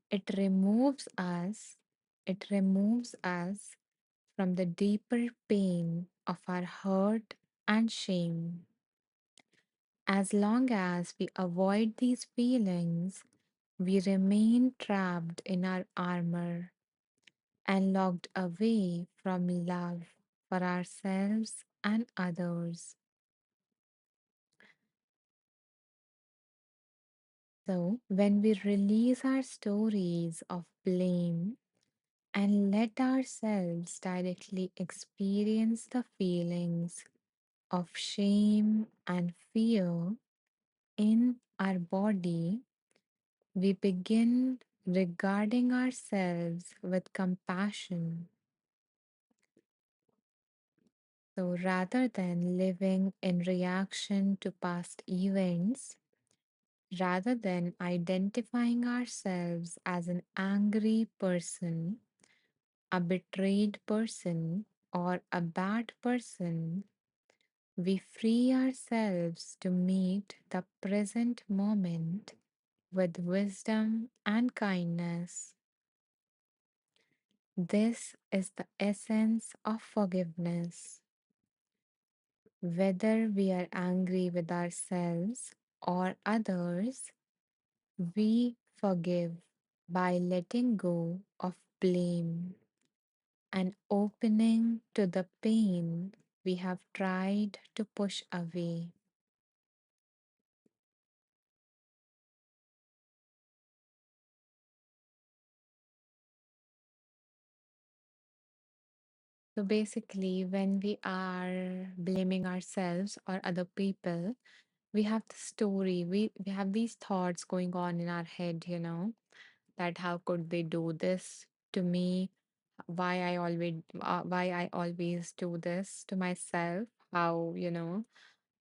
It removes us, it removes us from the deeper pain of our hurt and shame. As long as we avoid these feelings, we remain trapped in our armor and locked away from love for ourselves and others. So, when we release our stories of blame and let ourselves directly experience the feelings of shame and fear in our body, we begin regarding ourselves with compassion. So rather than living in reaction to past events, rather than identifying ourselves as an angry person, a betrayed person, or a bad person, we free ourselves to meet the present moment with wisdom and kindness. This is the essence of forgiveness. Whether we are angry with ourselves or others, we forgive by letting go of blame and opening to the pain we have tried to push away. So basically, when we are blaming ourselves or other people, we have the story, we have these thoughts going on in our head, that how could they do this to me? Why I always do this to myself? How,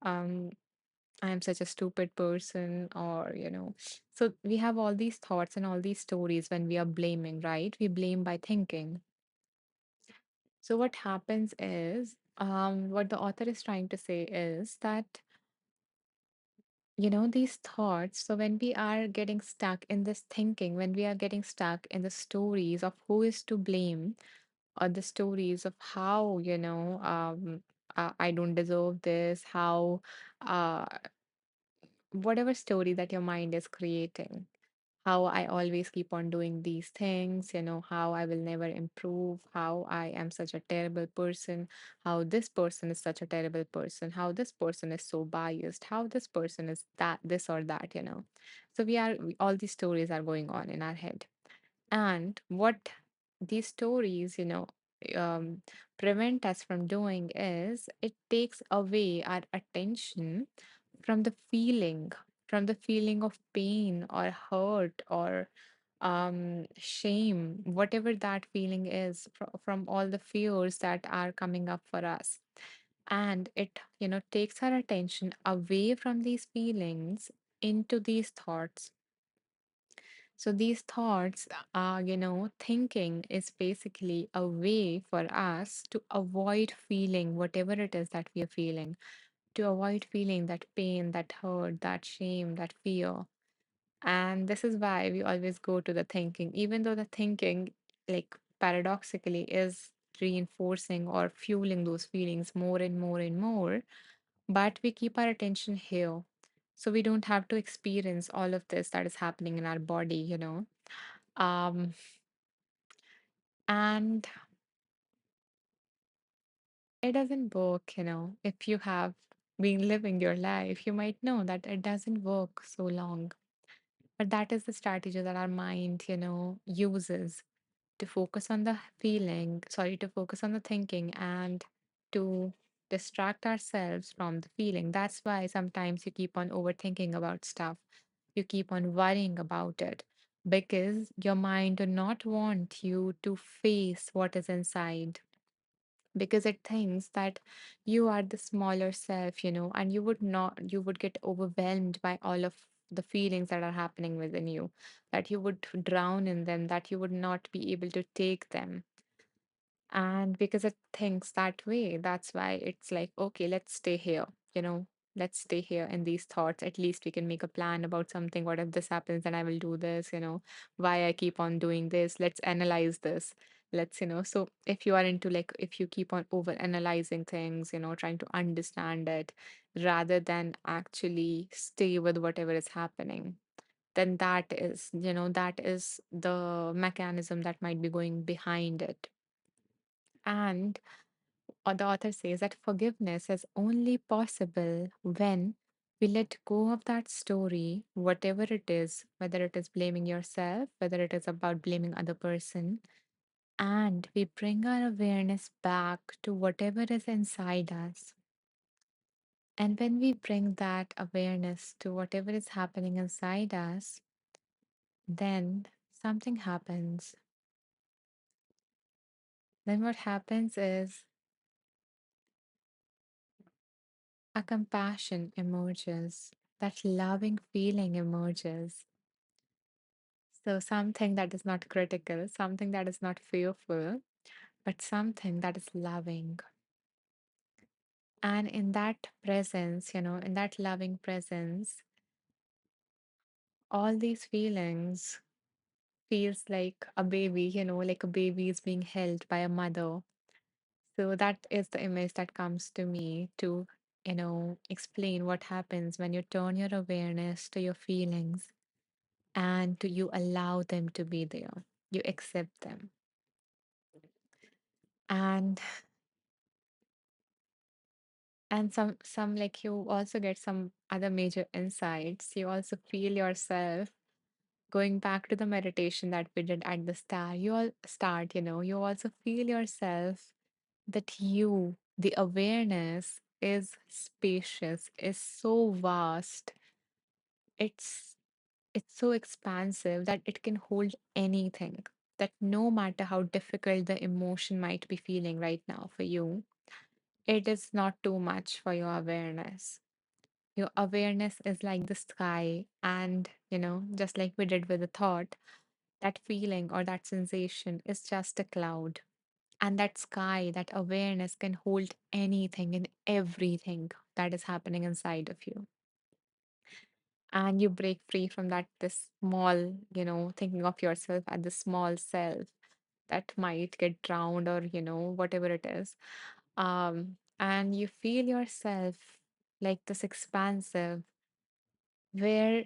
um, I'm such a stupid person, or, So we have all these thoughts and all these stories when we are blaming, right? We blame by thinking. So what happens is, what the author is trying to say is that, these thoughts, so when we are getting stuck in this thinking, when we are getting stuck in the stories of who is to blame, or the stories of how, I don't deserve this, how, uh, whatever story that your mind is creating, how I always keep on doing these things, how I will never improve, how I am such a terrible person, how this person is such a terrible person, how this person is so biased, how this person is that, this or that. So all these stories are going on in our head. And what these stories, um, prevent us from doing is it takes away our attention from the feeling of pain or hurt or shame, whatever that feeling is, from all the fears that are coming up for us. And it, takes our attention away from these feelings into these thoughts. So these thoughts are, thinking is basically a way for us to avoid feeling whatever it is that we are feeling, to avoid feeling that pain, that hurt, that shame, that fear. And this is why we always go to the thinking, even though the thinking, like paradoxically, is reinforcing or fueling those feelings more and more and more. But we keep our attention here. So we don't have to experience all of this that is happening in our body. Um, and it doesn't work, if you have been living your life, you might know that it doesn't work so long. But that is the strategy that our mind, uses to focus on the to focus on the thinking and to distract ourselves from the feeling. That's why sometimes you keep on overthinking about stuff. You keep on worrying about it because your mind do not want you to face what is inside, because it thinks that you are the smaller self, and you would get overwhelmed by all of the feelings that are happening within you, that you would drown in them, that you would not be able to take them. And because it thinks that way, that's why it's like, okay, let's stay here, let's stay here in these thoughts. At least we can make a plan about something. What if this happens? Then I will do this, why I keep on doing this. Let's analyze this. So if you are into, like, if you keep on over analyzing things, trying to understand it rather than actually stay with whatever is happening, then that is the mechanism that might be going behind it. And the author says that forgiveness is only possible when we let go of that story, whatever it is, whether it is blaming yourself, whether it is about blaming other person, and we bring our awareness back to whatever is inside us. And when we bring that awareness to whatever is happening inside us, then something happens. Then what happens is a compassion emerges, that loving feeling emerges. So, something that is not critical, something that is not fearful, but something that is loving. And in that presence, in that loving presence, all these feelings feels like a baby, like a baby is being held by a mother. So that is the image that comes to me to, explain what happens when you turn your awareness to your feelings and you allow them to be there. You accept them. And some like you also get some other major insights. You also feel yourself going back to the meditation that we did at the start. You also feel yourself that the awareness is spacious, is so vast. It's it's so expansive that it can hold anything. That no matter how difficult the emotion might be feeling right now for you, it is not too much for your awareness. Your awareness is like the sky, and just like we did with the thought, that feeling or that sensation is just a cloud. And that sky, that awareness can hold anything and everything that is happening inside of you. And you break free from that, this small, thinking of yourself as the small self that might get drowned, or whatever it is. And you feel yourself like this expansive, where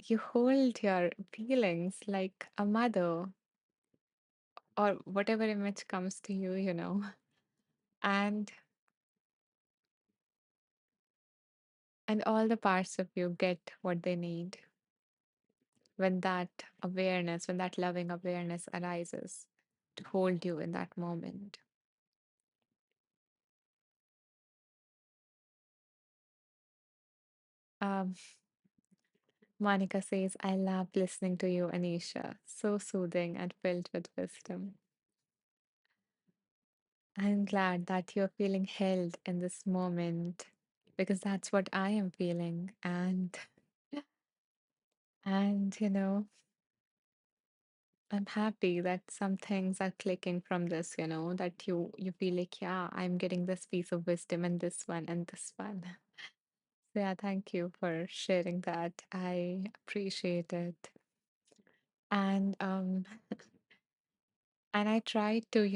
you hold your feelings like a mother, or whatever image comes to you, and all the parts of you get what they need when that awareness, when that loving awareness arises to hold you in that moment. um Monica says, I love listening to you, Anisha. So soothing and filled with wisdom. I'm glad that you're feeling held in this moment, because that's what I am feeling. And I'm happy that some things are clicking from this, that you feel like, yeah, I'm getting this piece of wisdom and this one and this one. So yeah, thank you for sharing that. I appreciate it. And and I tried to,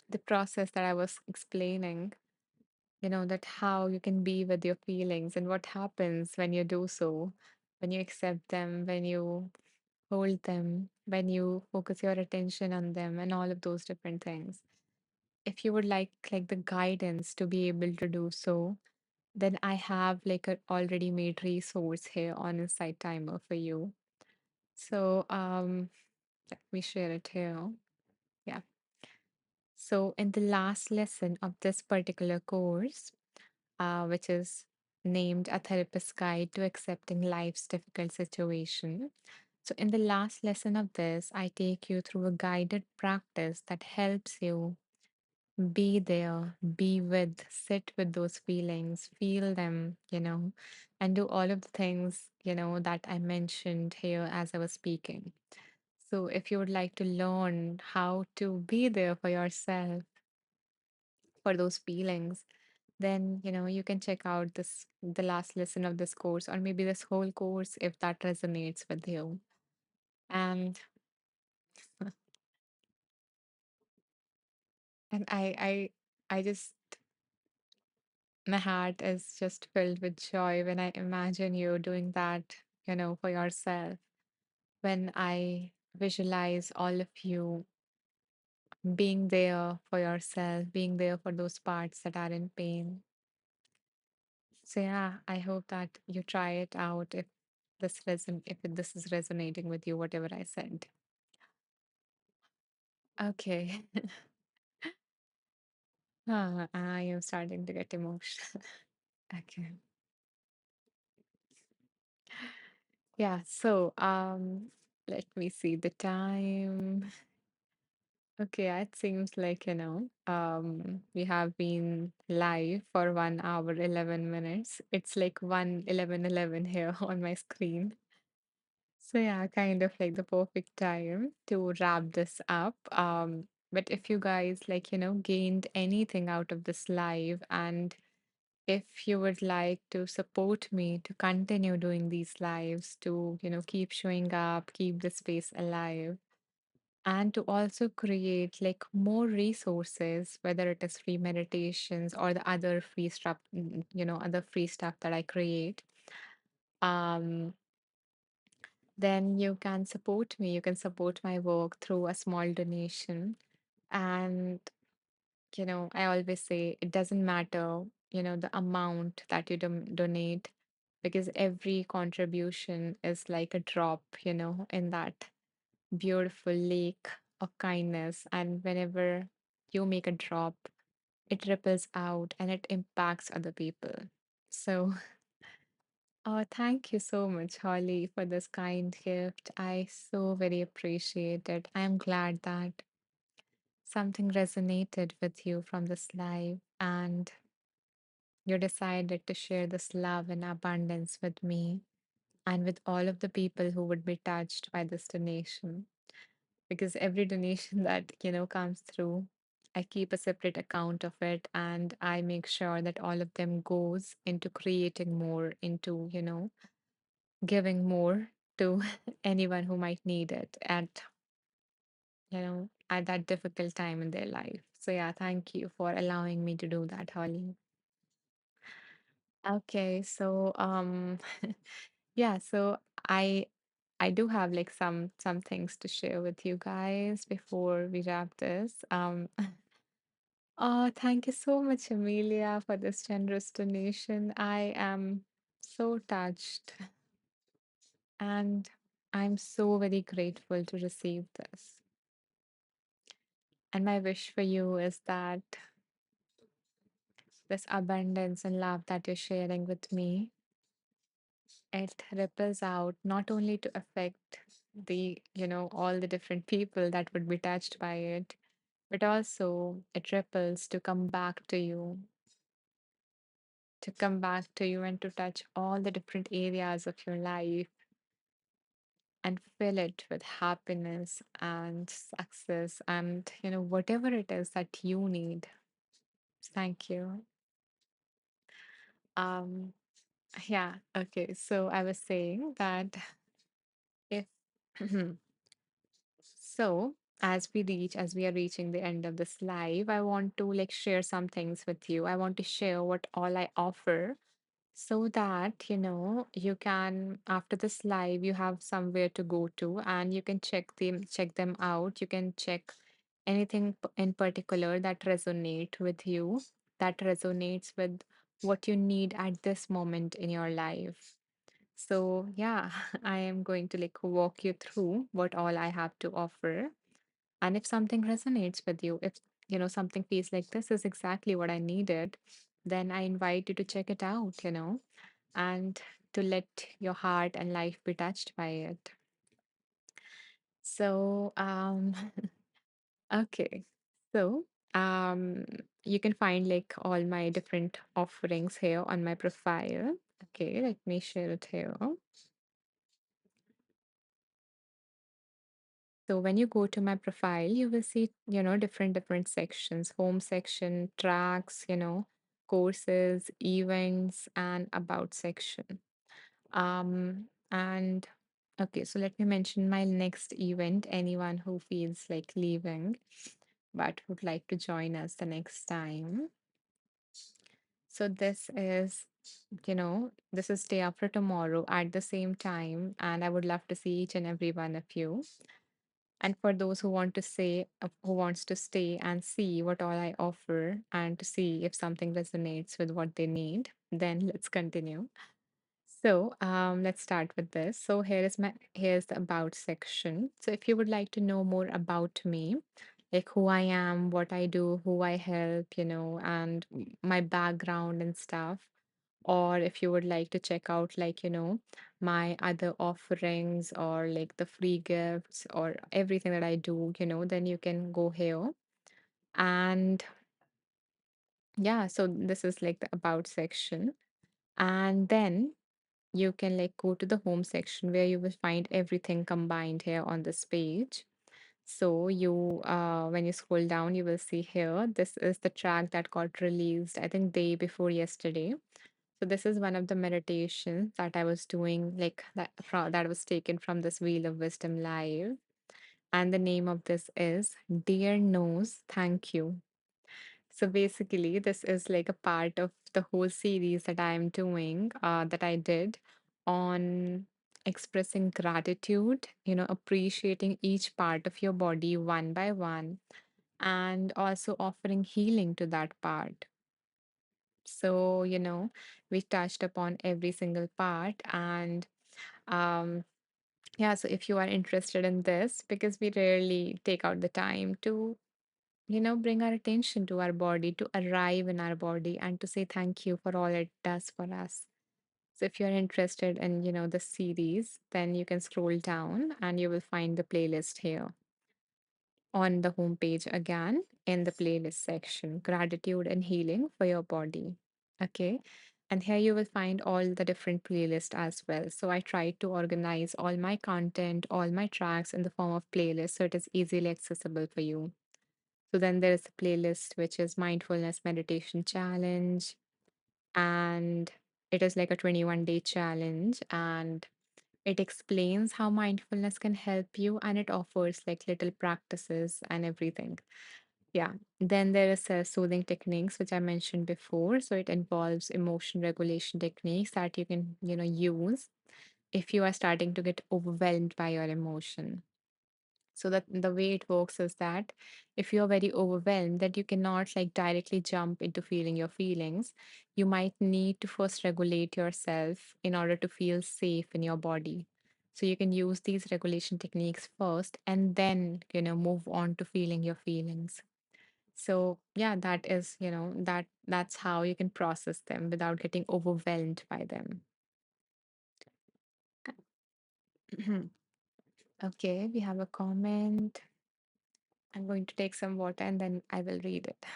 the process that I was explaining, that how you can be with your feelings and what happens when you do so, when you accept them, when you hold them, when you focus your attention on them, and all of those different things. If you would like the guidance to be able to do so, then I have like a already made resource here on Insight Timer for you. So let me share it here. Yeah. So in the last lesson of this particular course, which is named A Therapist's Guide to Accepting Life's Difficult Situation. So, in the last lesson of this, I take you through a guided practice that helps you be there, be with, sit with those feelings, feel them, and do all of the things, that I mentioned here as I was speaking. So, if you would like to learn how to be there for yourself, for those feelings, then you can check out this the last lesson of this course, or maybe this whole course if that resonates with you. And and I just, my heart is just filled with joy when I imagine you doing that, for yourself. When I visualize all of you being there for yourself, being there for those parts that are in pain. So yeah, I hope that you try it out if this is resonating with you, whatever I said. Okay. I am starting to get emotional. Okay. Yeah, so let me see the time. Okay, it seems like, we have been live for 1 hour, 11 minutes. It's like 1:11:11 here on my screen. So yeah, kind of like the perfect time to wrap this up. But if you guys gained anything out of this live, and if you would like to support me to continue doing these lives, to keep showing up, keep the space alive, and to also create like more resources, whether it is free meditations or the other free stuff, other free stuff that I create. Um, then you can support me. You can support my work through a small donation. And, I always say it doesn't matter, the amount that you donate, because every contribution is like a drop, in that beautiful lake of kindness. And whenever you make a drop, it ripples out and it impacts other people. So, oh, thank you so much, Holly, for this kind gift. I so very appreciate it. I am glad that something resonated with you from this live. And You decided to share this love and abundance with me and with all of the people who would be touched by this donation. Because every donation that, comes through, I keep a separate account of it and I make sure that all of them goes into creating more, into, giving more to anyone who might need it at that difficult time in their life. So yeah, thank you for allowing me to do that, Holly. Okay, so yeah, so I I do have like some things to share with you guys before we wrap this. Oh, thank you so much, Amelia, for this generous donation. I am so touched and I'm so very grateful to receive this. And my wish for you is that this abundance and love that you're sharing with me, it ripples out not only to affect all the different people that would be touched by it, but also it ripples to come back to you and to touch all the different areas of your life and fill it with happiness and success and whatever it is that you need. Thank you. Um yeah, okay. So I was saying that if so, as we are reaching the end of this live, I want to like share some things with you. I want to share what all I offer so that, you can, after this live, you have somewhere to go to and you can check them out. You can check anything in particular that resonate with you, that resonates with what you need at this moment in your life. So, yeah, I am going to like walk you through what all I have to offer. And if something resonates with you, if something feels like this is exactly what I needed, then I invite you to check it out, and to let your heart and life be touched by it. So, okay. So, um, you can find like all my different offerings here on my profile. Okay, let me share it here. So when you go to my profile, you will see, different sections, home section, tracks, courses, events, and about section. And okay, so let me mention my next event. Anyone who feels like leaving but would like to join us the next time. So this is day after tomorrow at the same time, and I would love to see each and every one of you. And for those who wants to stay and see what all I offer and to see if something resonates with what they need, then let's continue. So let's start with this. So here's the about section. So if you would like to know more about me, like who I am, what I do, who I help, and my background and stuff, or if you would like to check out like my other offerings or like the free gifts or everything that I do, then you can go here. And yeah, so this is like the about section. And then you can like go to the home section where you will find everything combined here on this page. So when you scroll down, you will see here, this is the track that got released, I think day before yesterday. So this is one of the meditations that I was doing, like that was taken from this Wheel of Wisdom live. And the name of this is Dear Knows Thank You. So basically, this is like a part of the whole series that I am doing, that I did on expressing gratitude, appreciating each part of your body one by one, and also offering healing to that part. So, we touched upon every single part. And um, yeah, so if you are interested in this, because we rarely take out the time to bring our attention to our body, to arrive in our body, and to say thank you for all it does for us. So if you're interested in, the series, then you can scroll down and you will find the playlist here on the homepage again in the playlist section, Gratitude and Healing for Your Body. Okay. And here you will find all the different playlists as well. So I tried to organize all my content, all my tracks in the form of playlists so it is easily accessible for you. So then there is a playlist which is mindfulness meditation challenge, and it is like a 21-day challenge, and it explains how mindfulness can help you, and it offers like little practices and everything. Yeah. Then there is soothing techniques, which I mentioned before. So it involves emotion regulation techniques that you can, use if you are starting to get overwhelmed by your emotion. So that the way it works is that if you're very overwhelmed, that you cannot like directly jump into feeling your feelings, you might need to first regulate yourself in order to feel safe in your body. So you can use these regulation techniques first and then, move on to feeling your feelings. So yeah, that is, that's how you can process them without getting overwhelmed by them. Okay, we have a comment. I'm going to take some water and then I will read it.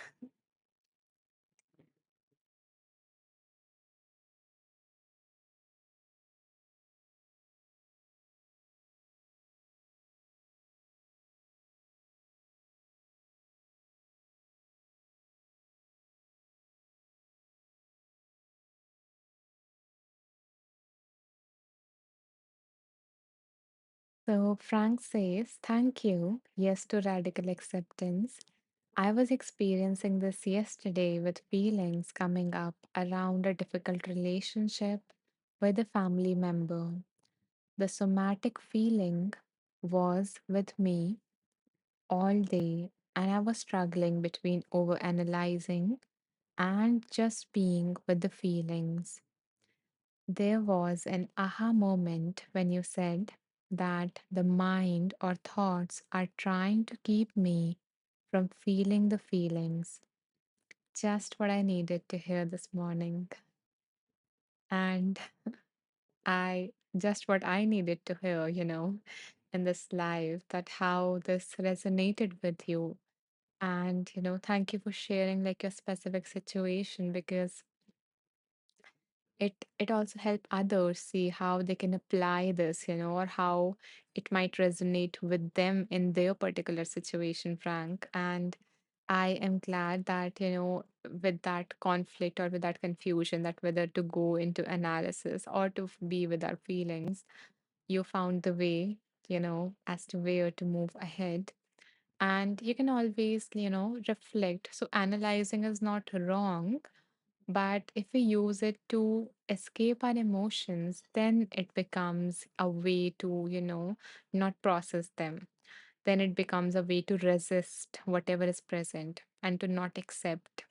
So Frank says, thank you. Yes to radical acceptance. I was experiencing this yesterday with feelings coming up around a difficult relationship with a family member. The somatic feeling was with me all day, and I was struggling between overanalyzing and just being with the feelings. There was an aha moment when you said that the mind or thoughts are trying to keep me from feeling the feelings. Just what I needed to hear this morning. And I just what I needed to hear, in this live, that how this resonated with you. And, thank you for sharing like your specific situation, because it also help others see how they can apply this, or how it might resonate with them in their particular situation, Frank. And I am glad that, with that conflict or with that confusion, that whether to go into analysis or to be with our feelings, you found the way, as to where to move ahead. And you can always, reflect. So analyzing is not wrong, but if we use it to escape our emotions, then it becomes a way to, not process them. Then it becomes a way to resist whatever is present and to not accept.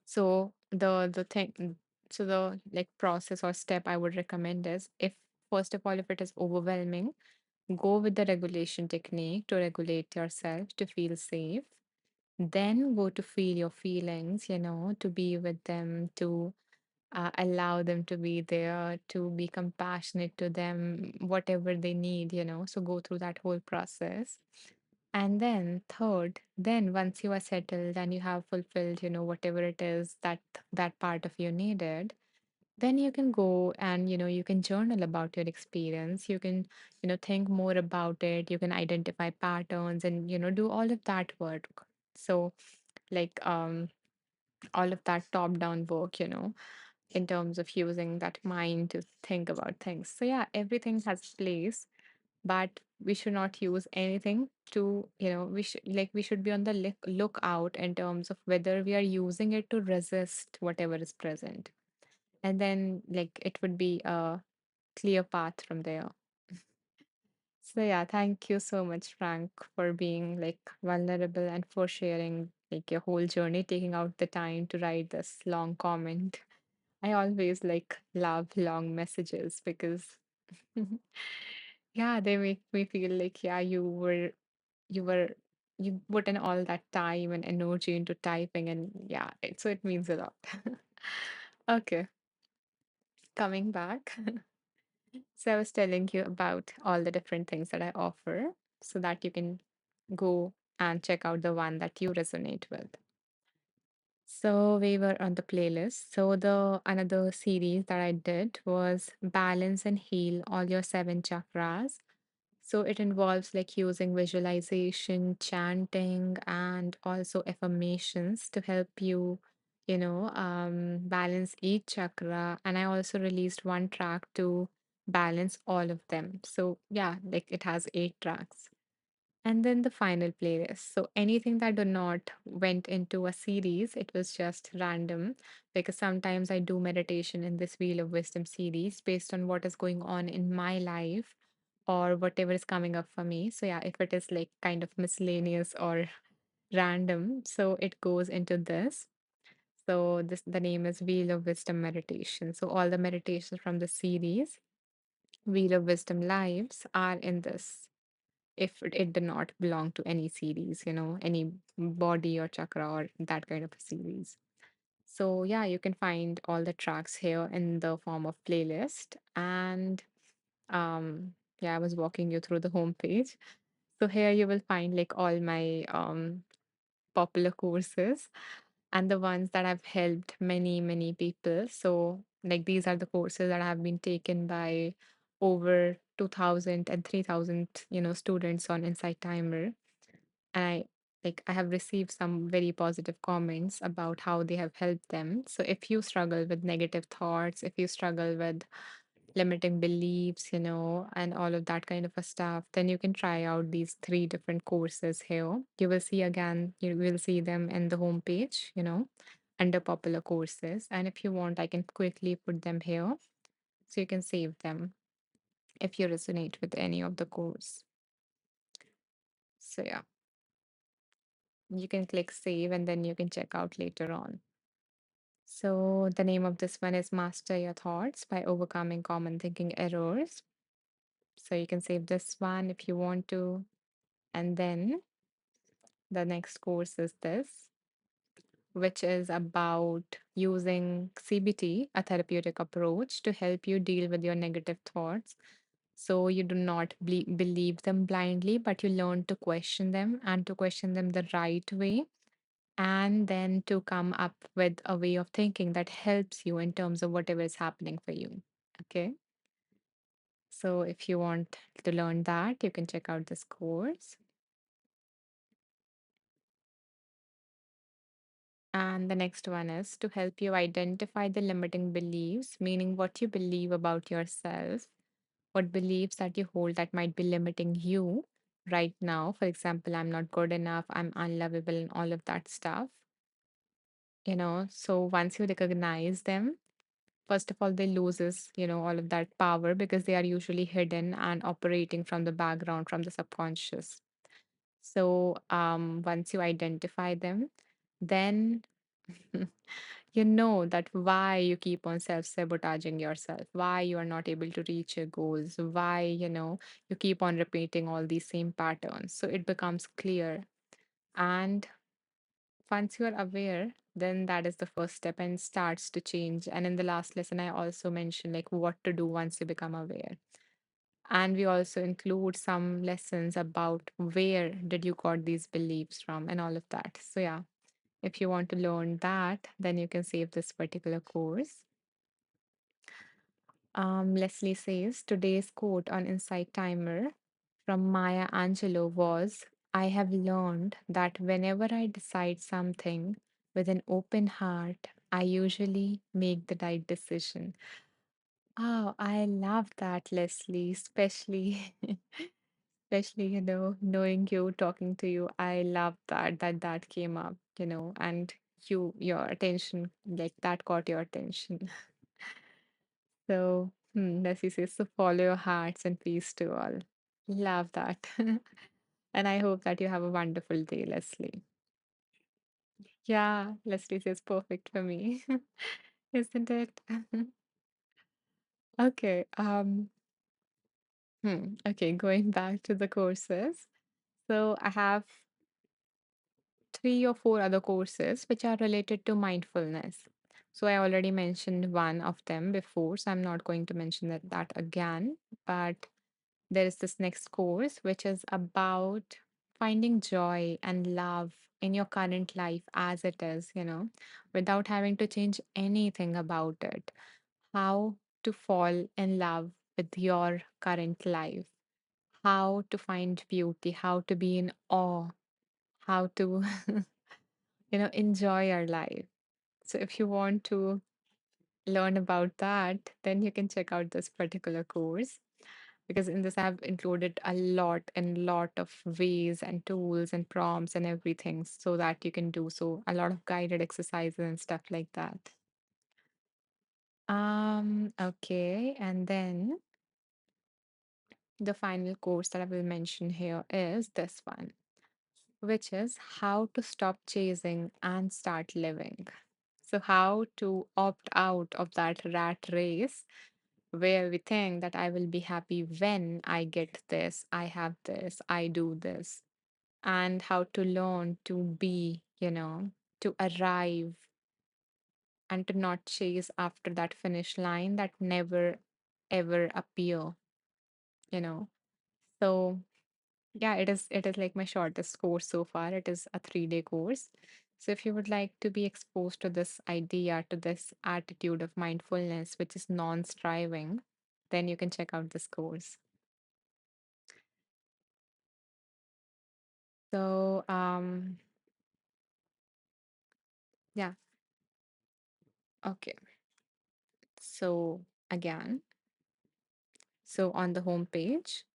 So the thing, so the like process or step I would recommend is, if first of all, if it is overwhelming, go with the regulation technique to regulate yourself to feel safe. Then go to feel your feelings, to be with them, to allow them to be there, to be compassionate to them, whatever they need, So go through that whole process. And then third, then once you are settled and you have fulfilled, whatever it is that that part of you needed, then you can go and, you can journal about your experience. You can, think more about it. You can identify patterns and, do all of that work. So like all of that top down work, in terms of using that mind to think about things. So yeah, everything has place, but we should not use anything to, we should be on the lookout in terms of whether we are using it to resist whatever is present. And then like it would be a clear path from there. So yeah, thank you so much, Frank, for being like vulnerable and for sharing like your whole journey, taking out the time to write this long comment. I always like love long messages because yeah, they make me feel like yeah, you were you put in all that time and energy into typing, and yeah, so it means a lot. Okay, coming back. So I was telling you about all the different things that I offer so that you can go and check out the one that you resonate with. So we were on the playlist. So the another series that I did was Balance and Heal All Your Seven Chakras. So it involves like using visualization, chanting, and also affirmations to help you, balance each chakra. And I also released one track to balance all of them. So yeah, like it has 8 tracks. And then the final playlist. So anything that do not went into a series, it was just random because sometimes I do meditation in this Wheel of Wisdom series based on what is going on in my life or whatever is coming up for me. So yeah, if it is like kind of miscellaneous or random, so it goes into this. So this the name is Wheel of Wisdom meditation. So all the meditations from the series Wheel of Wisdom lives are in this if it did not belong to any series, any body or chakra or that kind of a series. So, yeah, you can find all the tracks here in the form of playlist. And yeah, I was walking you through the homepage. So, here you will find like all my popular courses and the ones that have helped many, many people. So, like, these are the courses that have been taken by over 2,000 and 3,000, students on Insight Timer. And I have received some very positive comments about how they have helped them. So if you struggle with negative thoughts, if you struggle with limiting beliefs, and all of that kind of a stuff, then you can try out these 3 different courses here. You will see again, you will see them in the homepage, under popular courses. And if you want, I can quickly put them here so you can save them if you resonate with any of the course. So yeah, you can click save and then you can check out later on. So, the name of this one is Master Your Thoughts by Overcoming Common Thinking Errors. So, you can save this one if you want to. And then the next course is this, which is about using CBT, a therapeutic approach, to help you deal with your negative thoughts. So, you do not believe them blindly, but you learn to question them and to question them the right way and then to come up with a way of thinking that helps you in terms of whatever is happening for you. Okay. So if you want to learn that, you can check out this course. And the next one is to help you identify the limiting beliefs, meaning what you believe about yourself, what beliefs that you hold that might be limiting you right now. For example, I'm not good enough, I'm unlovable, and all of that stuff. So once you recognize them, first of all, they loses, all of that power because they are usually hidden and operating from the background, from the subconscious. So once you identify them, then you know that why you keep on self-sabotaging yourself, why you are not able to reach your goals, why, you keep on repeating all these same patterns. So it becomes clear. And once you are aware, then that is the first step and starts to change. And in the last lesson, I also mentioned like what to do once you become aware. And we also include some lessons about where did you got these beliefs from and all of that. So yeah, if you want to learn that, then you can save this particular course. Leslie says today's quote on Insight Timer from Maya Angelou was, I have learned that whenever I decide something with an open heart, I usually make the right decision. Oh, I love that, Leslie, especially especially, knowing you, talking to you. I love that came up, and your attention, like that caught your attention. So, Leslie says, so follow your hearts and peace to all. Love that. And I hope that you have a wonderful day, Leslie. Yeah, Leslie says perfect for me. Isn't it? Okay. Okay, going back to the courses. So I have 3 or 4 other courses which are related to mindfulness. So I already mentioned one of them before, so I'm not going to mention that again. But there is this next course which is about finding joy and love in your current life as it is, without having to change anything about it. How to fall in love with your current life, how to find beauty, how to be in awe, how to, enjoy your life. So if you want to learn about that, then you can check out this particular course, because in this I have included a lot and lot of ways and tools and prompts and everything so that you can do so a lot of guided exercises and stuff like that. Okay, and then the final course that I will mention here is this one, which is how to stop chasing and start living. So, how to opt out of that rat race where we think that I will be happy when I get this, I have this, I do this, and how to learn to be, to arrive and to not chase after that finish line that never ever appear, you know. So, yeah, it is like my shortest course so far. It is a 3-day course. So if you would like to be exposed to this idea, to this attitude of mindfulness, which is non-striving, then you can check out this course. So yeah, okay. So again, so on the home page,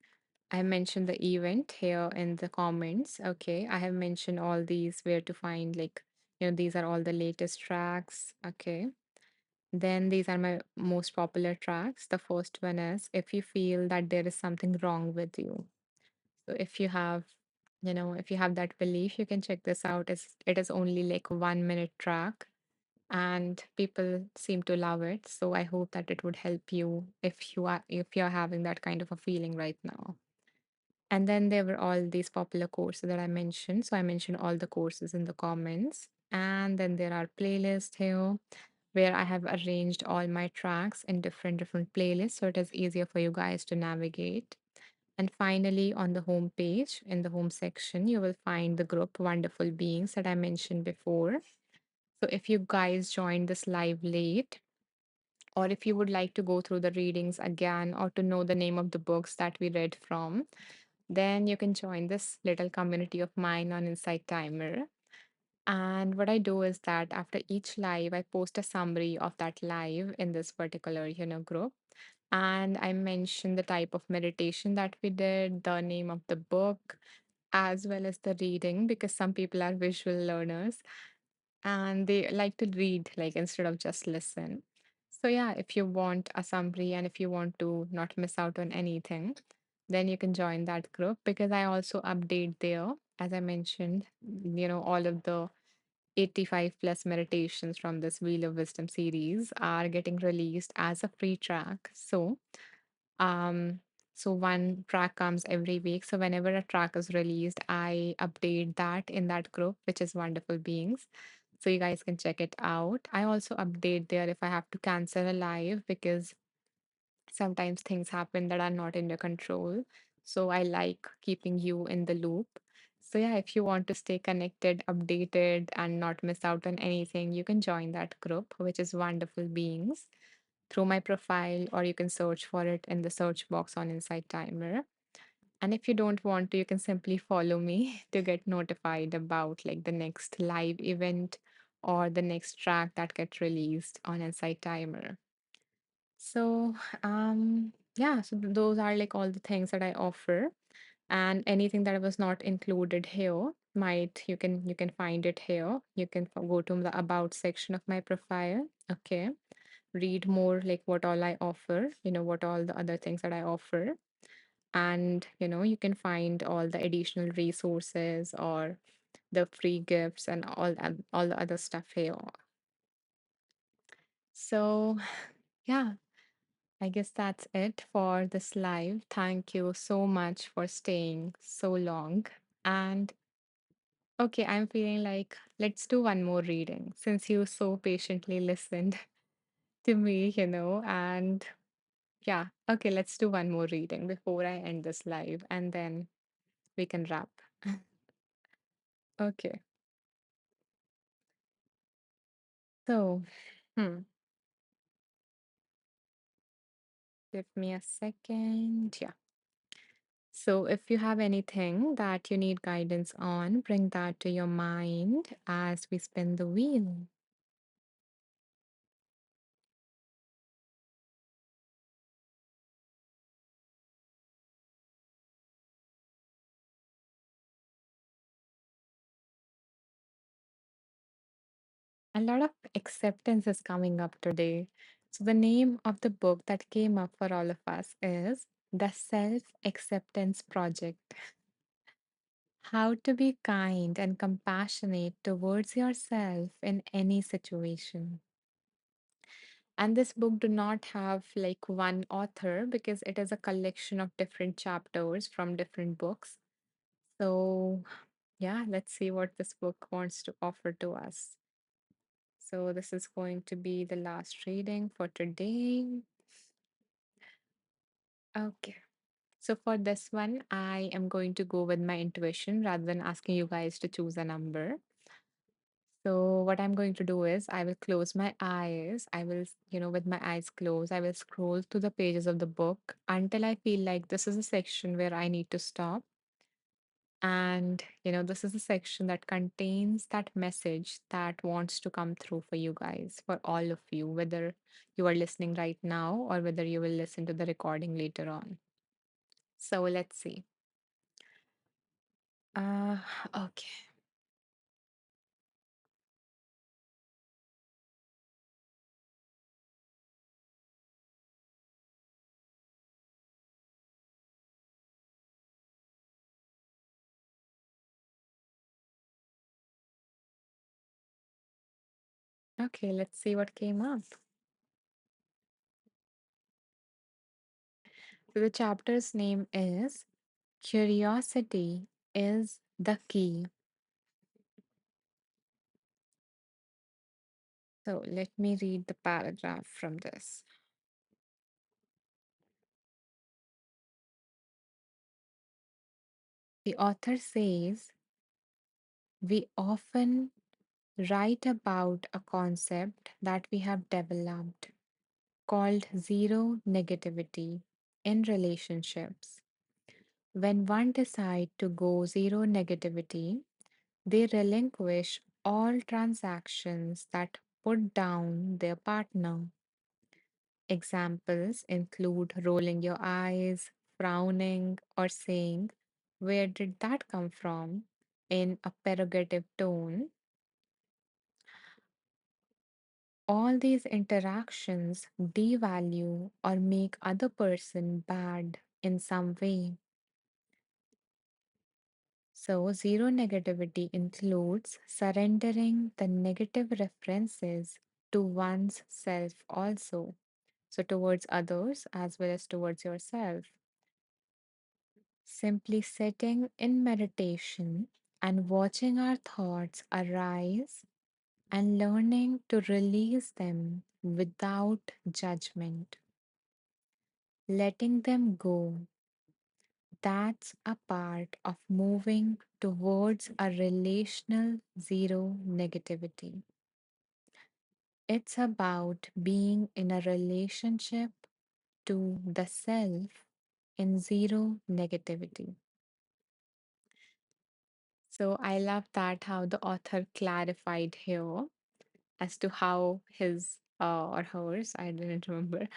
I mentioned the event here in the comments. Okay, I have mentioned all these where to find, like, these are all the latest tracks. Okay. Then these are my most popular tracks. The first one is if you feel that there is something wrong with you. So if you have that belief, you can check this out. It is only like 1 minute track and people seem to love it. So I hope that it would help you if you're having that kind of a feeling right now. And then there were all these popular courses that I mentioned. So I mentioned all the courses in the comments. And then there are playlists here where I have arranged all my tracks in different playlists so it is easier for you guys to navigate. And finally, on the home page, in the home section, you will find the group Wonderful Beings that I mentioned before. So if you guys joined this live late, or if you would like to go through the readings again or to know the name of the books that we read from, then you can join this little community of mine on Insight Timer. And what I do is that after each live, I post a summary of that live in this particular, group. And I mention the type of meditation that we did, the name of the book, as well as the reading, because some people are visual learners and they like to read like instead of just listen. So yeah, if you want a summary and if you want to not miss out on anything, then you can join that group because I also update there, as I mentioned, all of the 85 plus meditations from this Wheel of Wisdom series are getting released as a free track. Um, so one track comes every week. So whenever a track is released, I update that in that group, which is Wonderful Beings. So you guys can check it out. I also update there if I have to cancel a live because sometimes things happen that are not in your control. So I like keeping you in the loop. So yeah, if you want to stay connected, updated, and not miss out on anything, you can join that group, which is Wonderful Beings, through my profile, or you can search for it in the search box on Insight Timer. And if you don't want to, you can simply follow me to get notified about like the next live event or the next track that gets released on Insight Timer. So, yeah, so those are like all the things that I offer, and anything that was not included here might you can find it here. You can go to the about section of my profile. Okay, read more like what all I offer, what all the other things that I offer, and you can find all the additional resources or the free gifts and all the other stuff here. So, yeah, I guess that's it for this live. Thank you so much for staying so long. And okay, I'm feeling like let's do one more reading since you so patiently listened to me, and yeah, okay, let's do one more reading before I end this live and then we can wrap. Okay. So, hmm, give me a second. Yeah. So, if you have anything that you need guidance on, bring that to your mind as we spin the wheel. A lot of acceptance is coming up today. So, the name of the book that came up for all of us is The Self Acceptance Project: How to Be Kind and Compassionate Towards Yourself in Any Situation. And this book do not have like one author because it is a collection of different chapters from different books. So, yeah, let's see what this book wants to offer to us. So, this is going to be the last reading for today. Okay. So, for this one, I am going to go with my intuition rather than asking you guys to choose a number. So, what I'm going to do is I will close my eyes. I will, with my eyes closed, I will scroll through the pages of the book until I feel like this is a section where I need to stop. And, this is a section that contains that message that wants to come through for you guys, for all of you, whether you are listening right now or whether you will listen to the recording later on. So, let's see. Uh, okay. Okay, let's see what came up. So, the chapter's name is Curiosity is the Key. So let me read the paragraph from this. The author says, we often write about a concept that we have developed called zero negativity in relationships. When one decides to go zero negativity, they relinquish all transactions that put down their partner. Examples include rolling your eyes, frowning, or saying, "Where did that come from?" in a perogative tone. All these interactions devalue or make other person bad in some way. So, zero negativity includes surrendering the negative references to one's self also. So, towards others as well as towards yourself. Simply sitting in meditation and watching our thoughts arise and learning to release them without judgment, letting them go. That's a part of moving towards a relational zero negativity. It's about being in a relationship to the self in zero negativity. So I love that how the author clarified here as to how his or hers, I didn't remember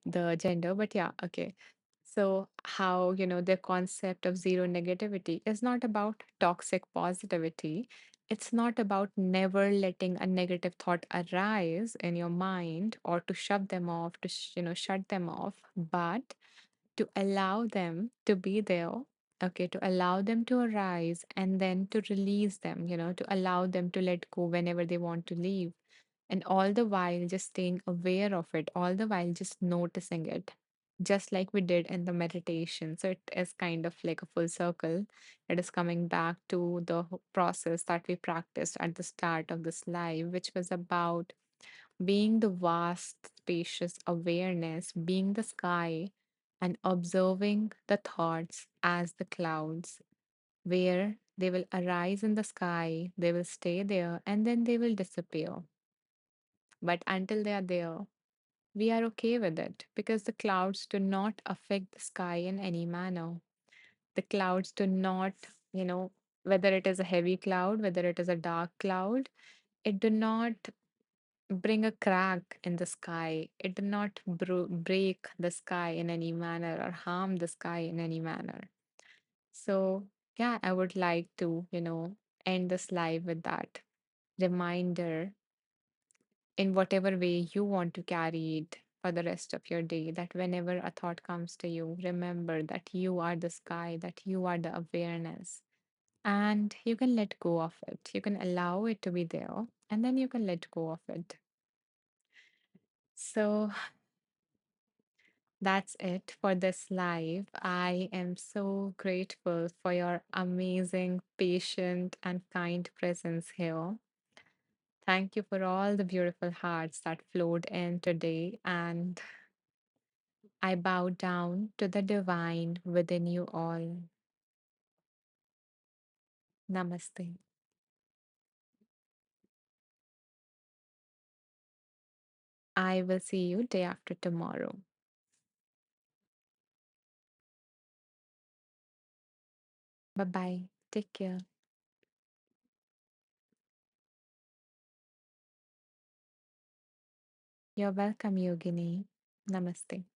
the gender, but yeah, okay. So how, the concept of zero negativity is not about toxic positivity. It's not about never letting a negative thought arise in your mind or to shove them off, to, shut them off, but to allow them to be there, okay, to allow them to arise and then to release them, to allow them to let go whenever they want to leave. And all the while, just staying aware of it, all the while, just noticing it, just like we did in the meditation. So it is kind of like a full circle. It is coming back to the process that we practiced at the start of this live, which was about being the vast, spacious awareness, being the sky, and observing the thoughts as the clouds, where they will arise in the sky, they will stay there, and then they will disappear. But until they are there, we are okay with it because the clouds do not affect the sky in any manner. The clouds do not, you know, whether it is a heavy cloud, whether it is a dark cloud, it do not bring a crack in the sky. It do not break the sky in any manner or harm the sky in any manner. So, yeah, I would like to, end this live with that reminder in whatever way you want to carry it for the rest of your day. That whenever a thought comes to you, remember that you are the sky, that you are the awareness, and you can let go of it. You can allow it to be there, and then you can let go of it. So, that's it for this live. I am so grateful for your amazing, patient, and kind presence here. Thank you for all the beautiful hearts that flowed in today. And I bow down to the divine within you all. Namaste. I will see you day after tomorrow. Bye bye. Take care. You're welcome, Yogini. Namaste.